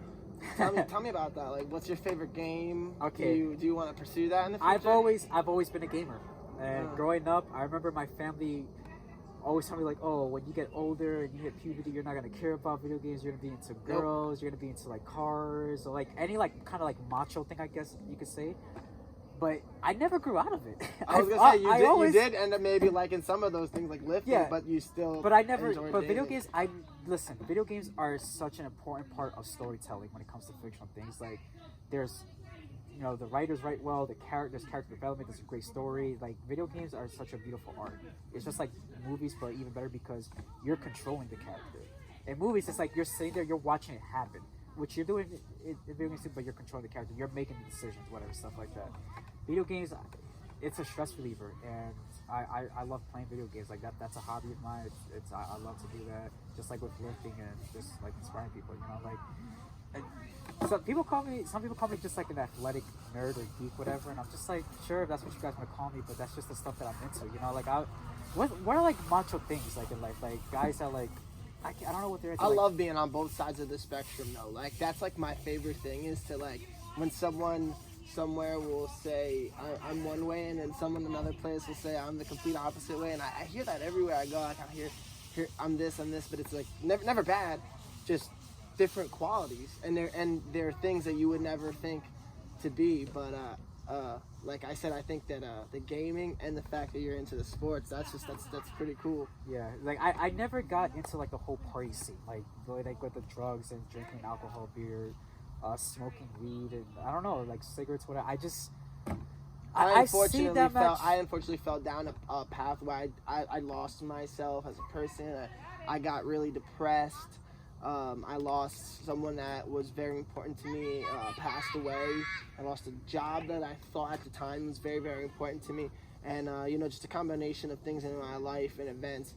Tell me about that. Like, what's your favorite game? Okay. Do you want to pursue that in the future? I've always been a gamer. And growing up, I remember my family always tell me like, oh, when you get older and you hit puberty, you're not gonna care about video games. You're gonna be into girls. You're gonna be into like cars or like any like kind of like macho thing, I guess you could say. But I never grew out of it. I was gonna say you did end up maybe liking some of those things like lifting, but you still. But I never. But video games, listen. Video games are such an important part of storytelling when it comes to fictional things. Like, there's you know, the writers write well, there's character development, there's a great story. Like, video games are such a beautiful art. It's just like movies, but even better because you're controlling the character. In movies, it's like you're sitting there, you're watching it happen, which you're doing in video games too, but you're controlling the character, you're making the decisions, whatever, stuff like that. Video games, it's a stress reliever, and I love playing video games. Like, that's a hobby of mine. I love to do that, just like with lifting and just like inspiring people, you know, like. And some people call me just like an athletic nerd or geek, whatever, and I'm just like, sure, if that's what you guys want to call me, but that's just the stuff that I'm into, you know. Like, what are like macho things like in life, like guys that like, I don't know what they're into. I love being on both sides of the spectrum though. Like, that's like my favorite thing, is to like when someone somewhere will say I'm one way, and then someone another place will say I'm the complete opposite way, and I hear that everywhere I go. Like, I hear I'm this, but it's like never bad, just different qualities, and there are things that you would never think to be, but like I said, I think that the gaming and the fact that you're into the sports, that's pretty cool. Yeah, like I never got into like the whole party scene, like with the drugs and drinking alcohol, beer, smoking weed, and I don't know, like cigarettes, whatever. I unfortunately fell down a path where I lost myself as a person. I got really depressed. I lost someone that was very important to me, passed away. I lost a job that I thought at the time was very, very important to me. And, you know, just a combination of things in my life and events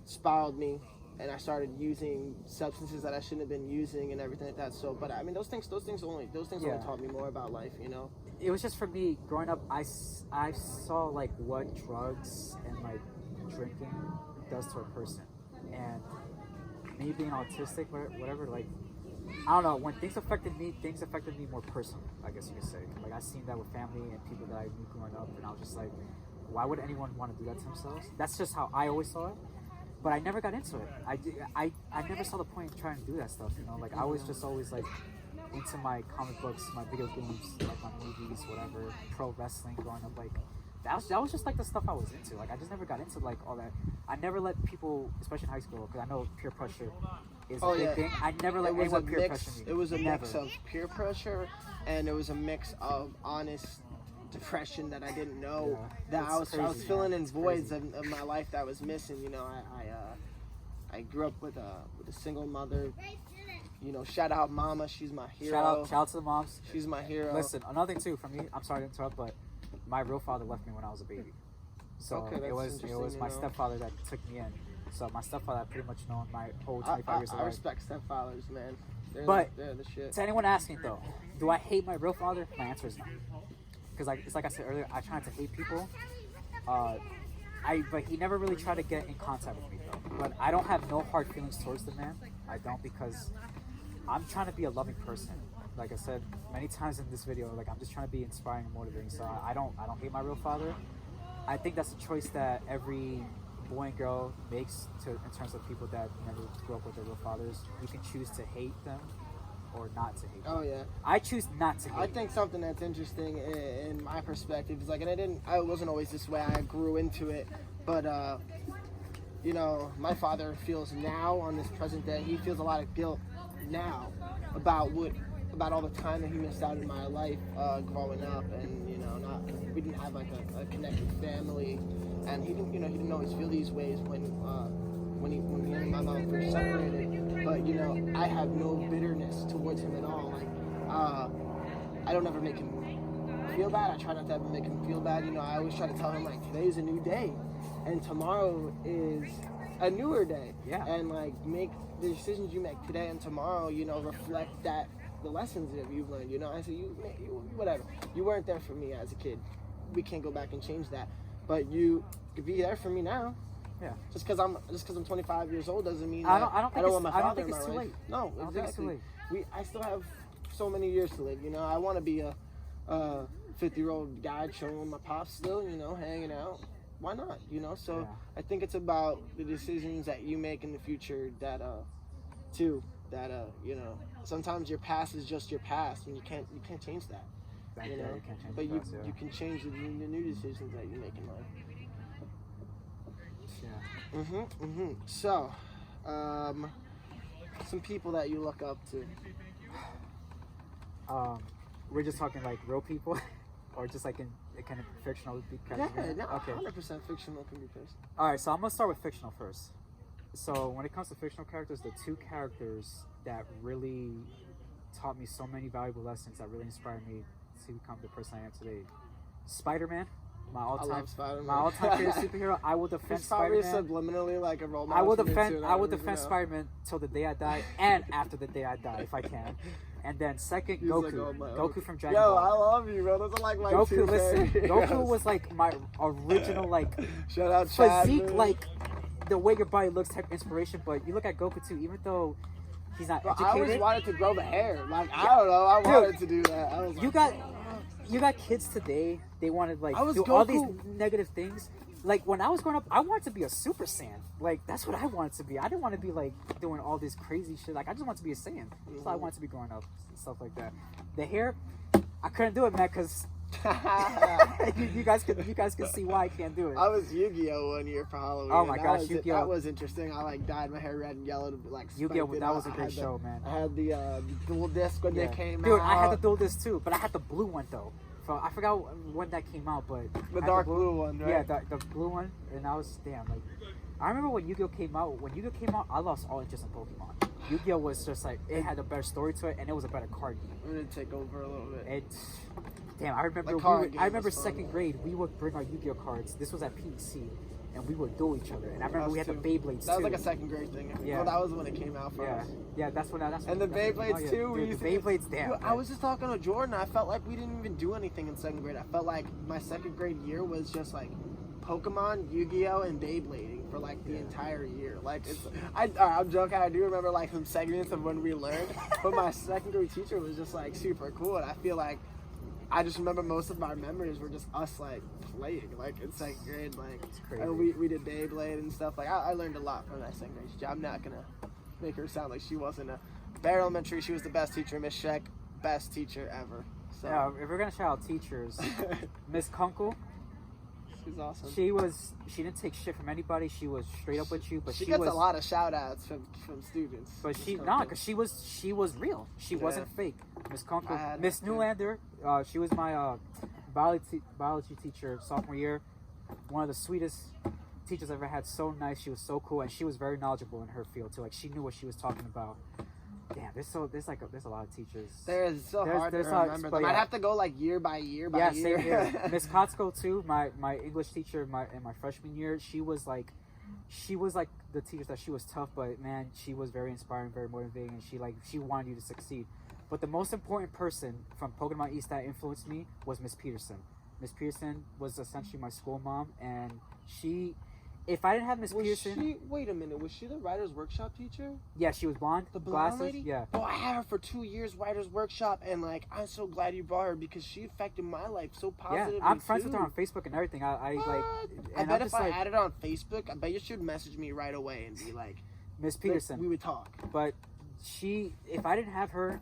spiraled me. And I started using substances that I shouldn't have been using and everything like that. So, but I mean, those things only taught me more about life, you know? It was just for me, growing up, I saw like what drugs and like drinking does to a person. And me being autistic, whatever, like, I don't know, when things affected me more personally, I guess you could say. Like, I seen that with family and people that I knew growing up, and I was just like, why would anyone want to do that to themselves? That's just how I always saw it, but I never got into it. I never saw the point in trying to do that stuff, you know? Like, I was just always, like, into my comic books, my video games, like, my movies, whatever, pro wrestling growing up, like, that was just like the stuff I was into. Like, I just never got into like all that. I never let people, especially in high school, because I know peer pressure is a big thing. I never let anyone peer pressure me. It was a mix of peer pressure, and it was a mix of honest depression that I didn't know, that I was filling in voids of my life that was missing. You know, I grew up with a single mother. You know, shout out mama, she's my hero. Shout out to the moms. She's my hero. Listen, another thing too from me. I'm sorry to interrupt, but my real father left me when I was a baby. So it was my stepfather that took me in. So my stepfather I've pretty much known my whole 25 years of life. I respect stepfathers, man. They're the shit. To anyone asking though, do I hate my real father? My answer is no. Because it's like I said earlier, I try not to hate people. But he never really tried to get in contact with me though. But I don't have no hard feelings towards the man. I don't, because I'm trying to be a loving person. Like I said many times in this video, like I'm just trying to be inspiring and motivating. So I don't hate my real father. I think that's a choice that every boy and girl makes in terms of people that never grew up with their real fathers. You can choose to hate them or not to hate them. Oh yeah. I choose not to hate I think something that's interesting in my perspective is like, and I wasn't always this way. I grew into it, but you know, my father feels now on this present day. He feels a lot of guilt now about all the time that he missed out in my life growing up, and you know, we didn't have like a connected family, and he didn't always feel these ways when me and my mom first separated. But you know, I have no bitterness towards him at all. Like, I don't ever make him feel bad. I try not to ever make him feel bad. You know, I always try to tell him like, today's a new day, and tomorrow is a newer day. Yeah. And like, make the decisions you make today and tomorrow, you know, reflect the lessons that you've learned. You know, I say you whatever. You weren't there for me as a kid. We can't go back and change that. But you could be there for me now. Yeah. Just because I'm 25 years old doesn't mean I that don't I don't want my father in my it's too life. late. No, I don't think it's too exactly. late. I still have so many years to live. You know, I want to be a 50-year-old guy chilling with my pops still. You know, hanging out. Why not? You know, so Yeah. I think it's about the decisions that you make in the future that you know, sometimes your past is just your past, and you can't change that. You know, you can't change but the past, you can change the new decisions that you make in life. Yeah. So, some people that you look up to. we're just talking like real people, or just like in kind of fictional characters? Yeah, no, Okay. 100% fictional can be person. All right, so I'm gonna start with fictional first. So when it comes to fictional characters, the two characters that really taught me so many valuable lessons that really inspired me to become the person I am today. Spider-Man, my all-time favorite superhero. I will defend It's probably Spider-Man. subliminally like a role model. I will for me, defend. too, I will don't even defend know. Spider-Man till the day I die, and after the day I die, if I can. And then second, He's Goku. like, oh, my Goku own. from Dragon Yo, Ball. I love you, bro. Those are like my two Goku, listen. favorites. Goku was like my original like Shout out Chad, physique, man. like the way your body looks type of inspiration. But you look at Goku too, even though he's not Bro, I educated. always wanted to grow the hair. Like, I don't know. I wanted to do that. I was You like, got kids today. They wanted like I was do all these Goku. negative things. Like when I was growing up, I wanted to be a Super Saiyan. Like that's what I wanted to be. I didn't want to be like doing all this crazy shit. Like I just wanted to be a Saiyan. That's what I wanted to be growing up and stuff like that. The hair, I couldn't do it, man, because you guys can see why I can't do it. I was Yu-Gi-Oh! One year for Halloween. Oh my That gosh, was- Yu-Gi-Oh! That was interesting. I like dyed my hair red and yellow to like Yu-Gi-Oh! spiked it That out. was a I great had show, man. I had the dual disc when they came Dude, out. I had to do this too, but I had the blue one though. So I forgot when that came out, but The I had dark blue one, right? Yeah, the blue one, and I was damn like. I remember when Yu-Gi-Oh came out. When Yu-Gi-Oh came out, I lost all interest in Pokemon. Yu-Gi-Oh was just like it had a better story to it, and it was a better card game. I'm gonna take over a little bit. Damn, I remember. The card game I remember was fun. second grade. We would bring our Yu-Gi-Oh cards. This was at PEC, and we would duel each other. And I remember we had the Beyblades That too. was like a second grade thing. Yeah. Well, that was when it came out for Yeah, us. yeah, that's when. And the Beyblades too. We Dude, used the to Beyblades, damn. Dude, I was just talking to Jordan. I felt like we didn't even do anything in second grade. I felt like my second grade year was just like Pokemon, Yu-Gi-Oh, and Beyblading for like the entire year. Like it's, I'm joking. I do remember like some segments of when we learned, but my second grade teacher was just like super cool, and I feel like I just remember most of our memories were just us like playing like in second grade. Like It's crazy. and we did Beyblade and stuff. Like I learned a lot from that second grade teacher. I'm not gonna make her sound like she wasn't a. Bear Elementary, she was the best teacher. Miss Sheck, best teacher ever. So Yeah, if we're gonna shout out teachers, Miss Kunkel, she's awesome. she didn't take shit from anybody. She was straight up with you, but she she gets was a lot of shout outs from students. But she Miss nah, Kunkel. cause she was real. She wasn't fake. Miss Kunkel, I had Miss her, too. Newlander, she was my biology teacher sophomore year. One of the sweetest teachers I've ever had. So nice. She was so cool, and she was very knowledgeable in her field too. Like she knew what she was talking about. Damn, there's a lot of teachers. There's so hard to there's remember but them. I'd yeah. have to go like year by year by Yeah, year. same here. Miss Kotsko too, my English teacher in my freshman year. She was like the teacher that she was tough, but man, she was very inspiring, very motivating, and she wanted you to succeed. But the most important person from Pocono Mountain East that influenced me was Miss Peterson. Miss Peterson was essentially my school mom, and if I didn't have Miss Peterson, Wait a minute. Was she the Writers Workshop teacher? yeah, she was blonde, The blonde glasses, lady? yeah. Oh, I had her for 2 years, Writers Workshop, and like I'm so glad you brought her because she affected my life so Yeah, positively. I'm friends with too. her on Facebook and everything. I like, What? I and bet I'm if just I like added her on Facebook, I bet you she'd message me right away and be like, Miss Peterson. we would talk. But if I didn't have her,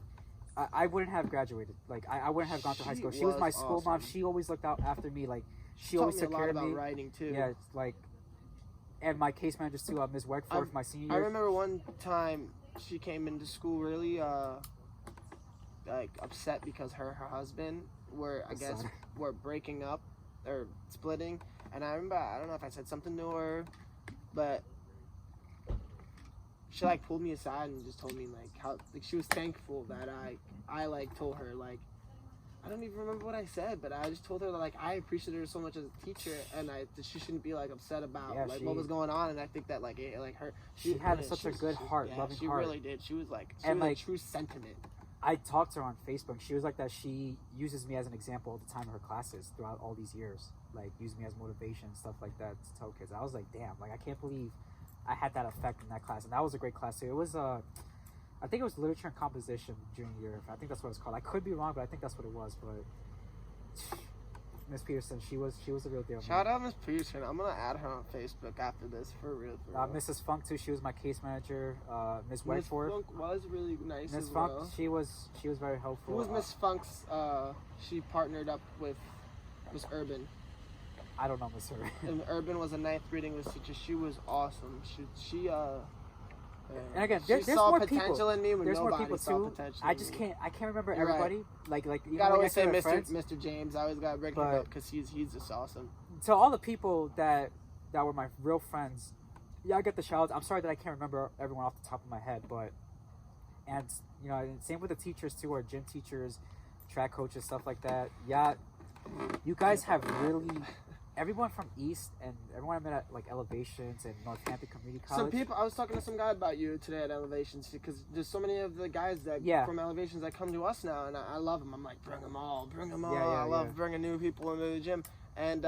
I wouldn't have graduated. Like I wouldn't have gone to high She school. She was my was school mom. awesome. She always looked out after me. Like she taught always me took a lot care of about me. writing too. Yeah, it's like, and my case managers too. Ms. Wegforth, my senior I year. remember one time she came into school really like upset because her husband were I guess Son. were breaking up or splitting, and I remember I don't know if I said something to her, but she like pulled me aside and just told me like how like she was thankful that I like told her like I don't even remember what I said, but I just told her that like I appreciated her so much as a teacher, and that she shouldn't be like upset about Yeah, what was going on. And I think that like her She had such a good heart, loving she heart. really did. She was like And, like like, true sentiment. I talked to her on Facebook. She was like that. She uses me as an example all the time in her classes throughout all these years. Like use me as motivation and stuff like that to tell kids. I was like, damn, like I can't believe I had that effect in that class. And that was a great class too. It was I think it was literature and composition junior year. I think that's what it's called. I could be wrong, but I think that's what it was. But Miss Peterson, she was a real deal. Shout out Miss Peterson. I'm gonna add her on Facebook after this for real. Mrs. Funk too. She was my case manager. Miss Miss Wegforth. Funk was really nice Miss as Funk, well. she was very helpful. Who was Miss Funk's? She partnered up with Miss Urban. I don't know Miss her. And Urban was a ninth grade English teacher. She was awesome. She And again, She there's saw more potential people. in me when There's more nobody people saw too. potential I in just me. can't. I can't remember You're right. everybody. Like You know, gotta like I always say said, Mr. friends. Mr. James. I always gotta bring him But- up because he's just awesome. So all the people that were my real friends, yeah, I get the shout outs. I'm sorry that I can't remember everyone off the top of my head, but and you know, and same with the teachers too, or gym teachers, track coaches, stuff like that. Yeah, you guys have really everyone from East and everyone I met at like Elevations and Northampton Community College. Some people, I was talking to some guy about you today at Elevations because there's so many of the guys that from Elevations that come to us now, and I love them. I'm like, bring them all. I love bringing new people into the gym. And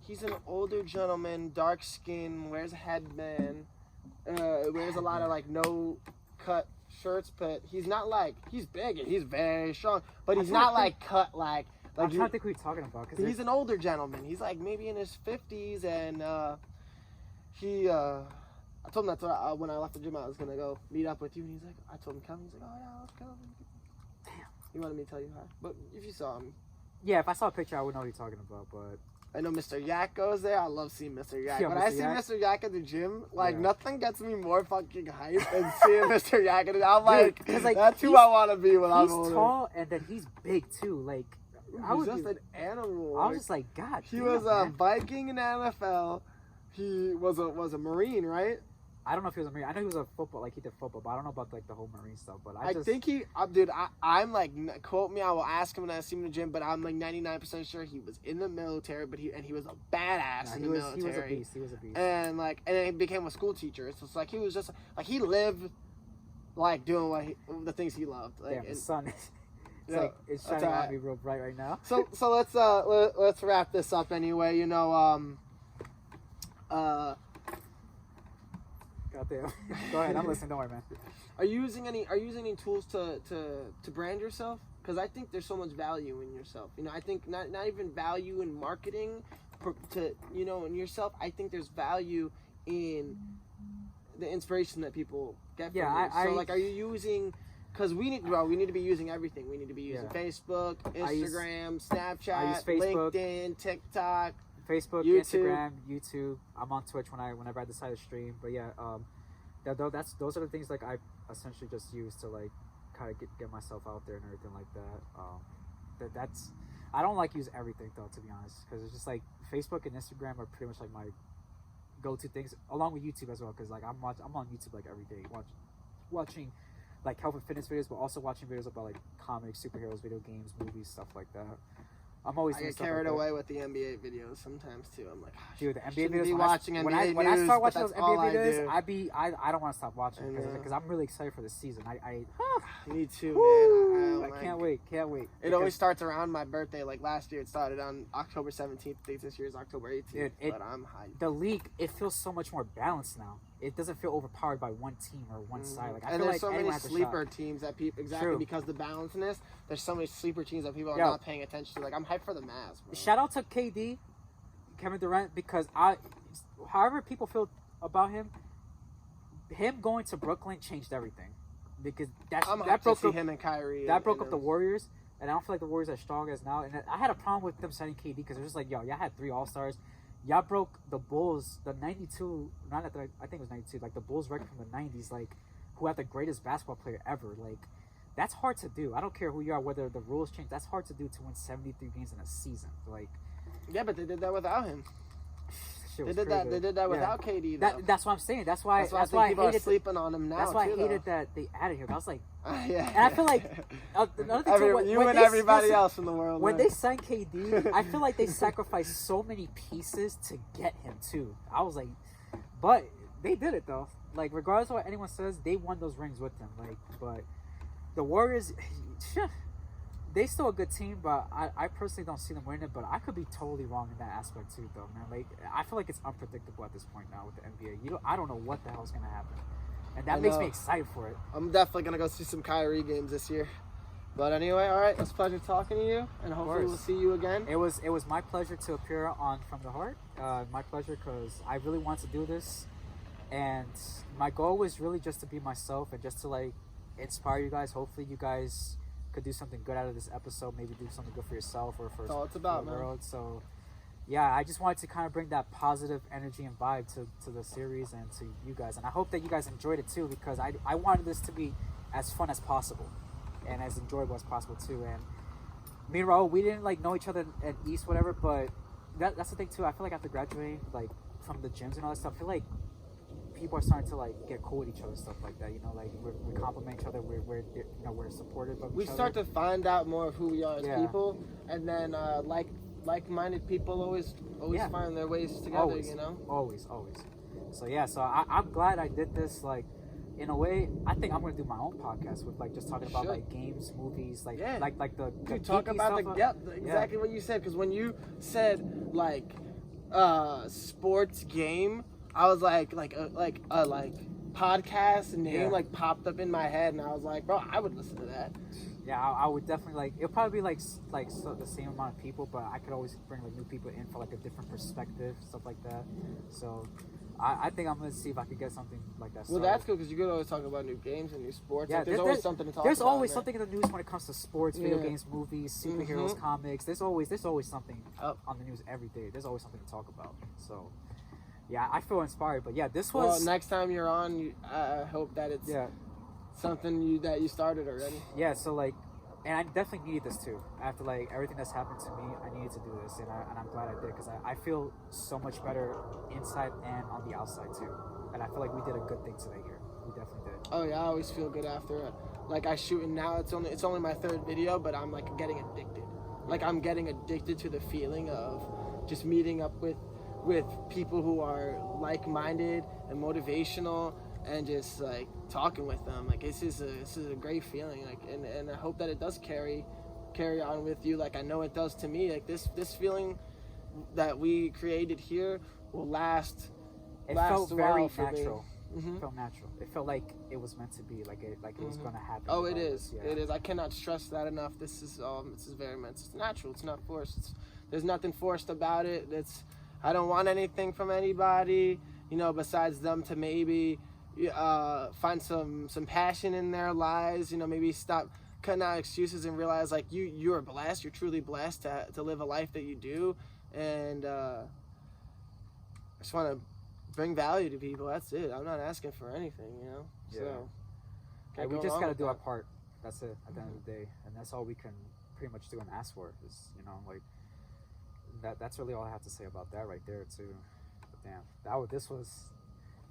he's an older gentleman, dark skin, wears a headband, wears a lot of like no cut shirts, but he's not like, he's big and he's very strong, but he's not like cut like. I'm trying to think who you're talking about. Cause he's an older gentleman. He's like maybe in his 50s, and he. I told him that when I left the gym, I was gonna go meet up with you, and he's like, I told him Kelvin. He's like, oh yeah, let's Kelvin. Damn. He wanted me to tell you hi, but if you saw him. Yeah, if I saw a picture, I would know what you're talking about, but. I know Mr. Yak goes there. I love seeing Mr. Yak. Yeah, when Mr. I see Yak. Mr. Yak at the gym, like nothing gets me more fucking hype than seeing Mr. Yak. And I'm like, Dude, like, that's who I want to be when I'm older. He's tall and then he's big too. Like, He's just an animal. I was just like, God. He was a Viking in NFL. He was a Marine, right? I don't know if he was a Marine. I know he was a football, like he did football, but I don't know about like the whole Marine stuff. But I think he, dude. I'm like, quote me. I will ask him when I see him in the gym, but I'm like 99% sure he was in the military. But he was a badass in the military. He was a beast. He was a beast. And like, and then he became a school teacher. So it's like he was just like he lived like doing the things he loved. Like, yeah, the sun is. It's that's shining on me real bright right now. So let's wrap this up anyway. You know, Goddamn. Go ahead, I'm listening. Don't worry, man. Are you using any tools to brand yourself? Because I think there's so much value in yourself. You know, I think not even value in marketing in yourself. I think there's value in the inspiration that people get from you. So like, are you using? Because we need to be using everything. We need to be using Facebook, Instagram, Snapchat, LinkedIn, TikTok. Facebook, YouTube. YouTube. I'm on Twitch whenever I decide to stream. But yeah, those are the things like I essentially just use to like kind of get myself out there and everything like that. That's I don't like use everything though, to be honest, because it's just like Facebook and Instagram are pretty much like my go-to things, along with YouTube as well. Because like I'm on YouTube like every day, watching like health and fitness videos, but also watching videos about like comics, superheroes, video games, movies, stuff like that. I'm always. I get carried away with the NBA videos sometimes too. I'm like, dude, the NBA videos. When I start watching those NBA videos, I don't want to stop watching because I'm really excited for the season. Me too, man. I can't wait. It always starts around my birthday. Like last year, it started on October 17th. I think this year is October 18th. But I'm hyped. The league, it feels so much more balanced now. It doesn't feel overpowered by one team or one side. Like, I feel there's like so many sleeper teams that people because the balancedness. There's so many sleeper teams that people are not paying attention to. Like I'm hyped for the Mavs. Bro. Shout out to KD, Kevin Durant, because however people feel about him going to Brooklyn changed everything. Because that broke up him and Kyrie. That broke up the Warriors, and I don't feel like the Warriors are as strong as now. And I had a problem with them signing KD because it was just like, y'all had 3 All-Stars. Y'all broke the Bulls, the 92, I think it was 92, like the Bulls record from the 90s, like, who had the greatest basketball player ever. Like, that's hard to do. I don't care who you are, whether the rules change. That's hard to do to win 73 games in a season. Like, yeah, but they did that without him. They did that without KD. That's what I'm saying. That's why people are sleeping on him now. That's why I hated that they added him. I was like, yeah. And I feel like another thing too, when everybody else in the world. When they signed KD, I feel like they sacrificed so many pieces to get him too. I was like, but they did it though. Like regardless of what anyone says, they won those rings with him. Like, but the Warriors. They still a good team, but I personally don't see them winning it. But I could be totally wrong in that aspect too, though, man. Like I feel like it's unpredictable at this point now with the NBA. I don't know what the hell is gonna happen, and that makes me excited for it. I'm definitely gonna go see some Kyrie games this year. But anyway, all right, it's a pleasure talking to you, and hopefully we'll see you again. It was my pleasure to appear on From the Heart. My pleasure because I really want to do this, and my goal was really just to be myself and just to like inspire you guys. Hopefully, you guys could do something good out of this episode, maybe do something good for yourself or for That's all it's about, the world. So yeah, I just wanted to kind of bring that positive energy and vibe to the series and to you guys. And I hope that you guys enjoyed it too, because I wanted this to be as fun as possible and as enjoyable as possible too. And me and Raul, we didn't like know each other at East, whatever, but that's the thing too. I feel like after graduating, like from the gyms and all that stuff, I feel like people are starting to like get cool with each other, stuff like that. You know, like we compliment each other. We're you know, we're supportive of We each start other. to find out more of who we are as Yeah. people, and then like-minded people always Yeah. find their ways together. Always, You know. always. So yeah, so I'm glad I did this. Like, in a way, I think I'm gonna do my own podcast with like just talking about should. like games, movies, like Yeah. like the Dude, talk geeky about stuff. exactly what you said. Because when you said like sports game, I was like podcast name Yeah. like popped up in my head, and I was like, bro, I would listen to that. Yeah, I would definitely like. It'll probably be like the same amount of people, but I could always bring like new people in for like a different perspective, stuff like that. So I think I'm gonna see if I could get something like that. Well, started. that's cool because you could always talk about new games and new sports. Yeah, Like, there's always something to talk There's about. always man. something in the news when it comes to sports, video Yeah. games, movies, superheroes, Mhm. comics. There's always something Oh. on the news every day. There's always something to talk about. So yeah, I feel inspired. But yeah, this Well, was next time you're on, I hope that it's yeah. something that you started already. Yeah, so like, and I definitely needed this too. After like everything that's happened to me, I needed to do this, and I'm glad I did, because I feel so much better inside and on the outside too. And I feel like we did a good thing today here. We definitely did. Oh yeah, I always feel good after it. Like I shoot, and now it's only my third video, but I'm like getting addicted. Like I'm getting addicted to the feeling of just meeting up with people who are like-minded and motivational, and just like talking with them. Like this is a great feeling. Like and I hope that it does carry on with you. Like I know it does to me. Like this feeling that we created here will last. It last felt a very while for me. natural. Mhm. It felt natural. It felt like it was meant to be. Like it was gonna happen. Oh, it regardless. is. Yeah. It is. I cannot stress that enough. This is very meant. It's natural. It's not forced. There's nothing forced about it. I don't want anything from anybody, you know, besides them to maybe find some passion in their lives. You know, maybe stop cutting out excuses and realize like you are blessed. You're truly blessed to live a life that you do, and I just want to bring value to people. That's it. I'm not asking for anything, you know. Yeah. So Hey, can't we go just wrong gotta with do our that. part. That's it. At the end of the day, and that's all we can pretty much do and ask for. Is, you know, like that's really all I have to say about that right there too. But damn,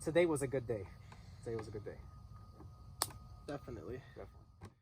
today was a good day. Today was a good day. Definitely. Definitely.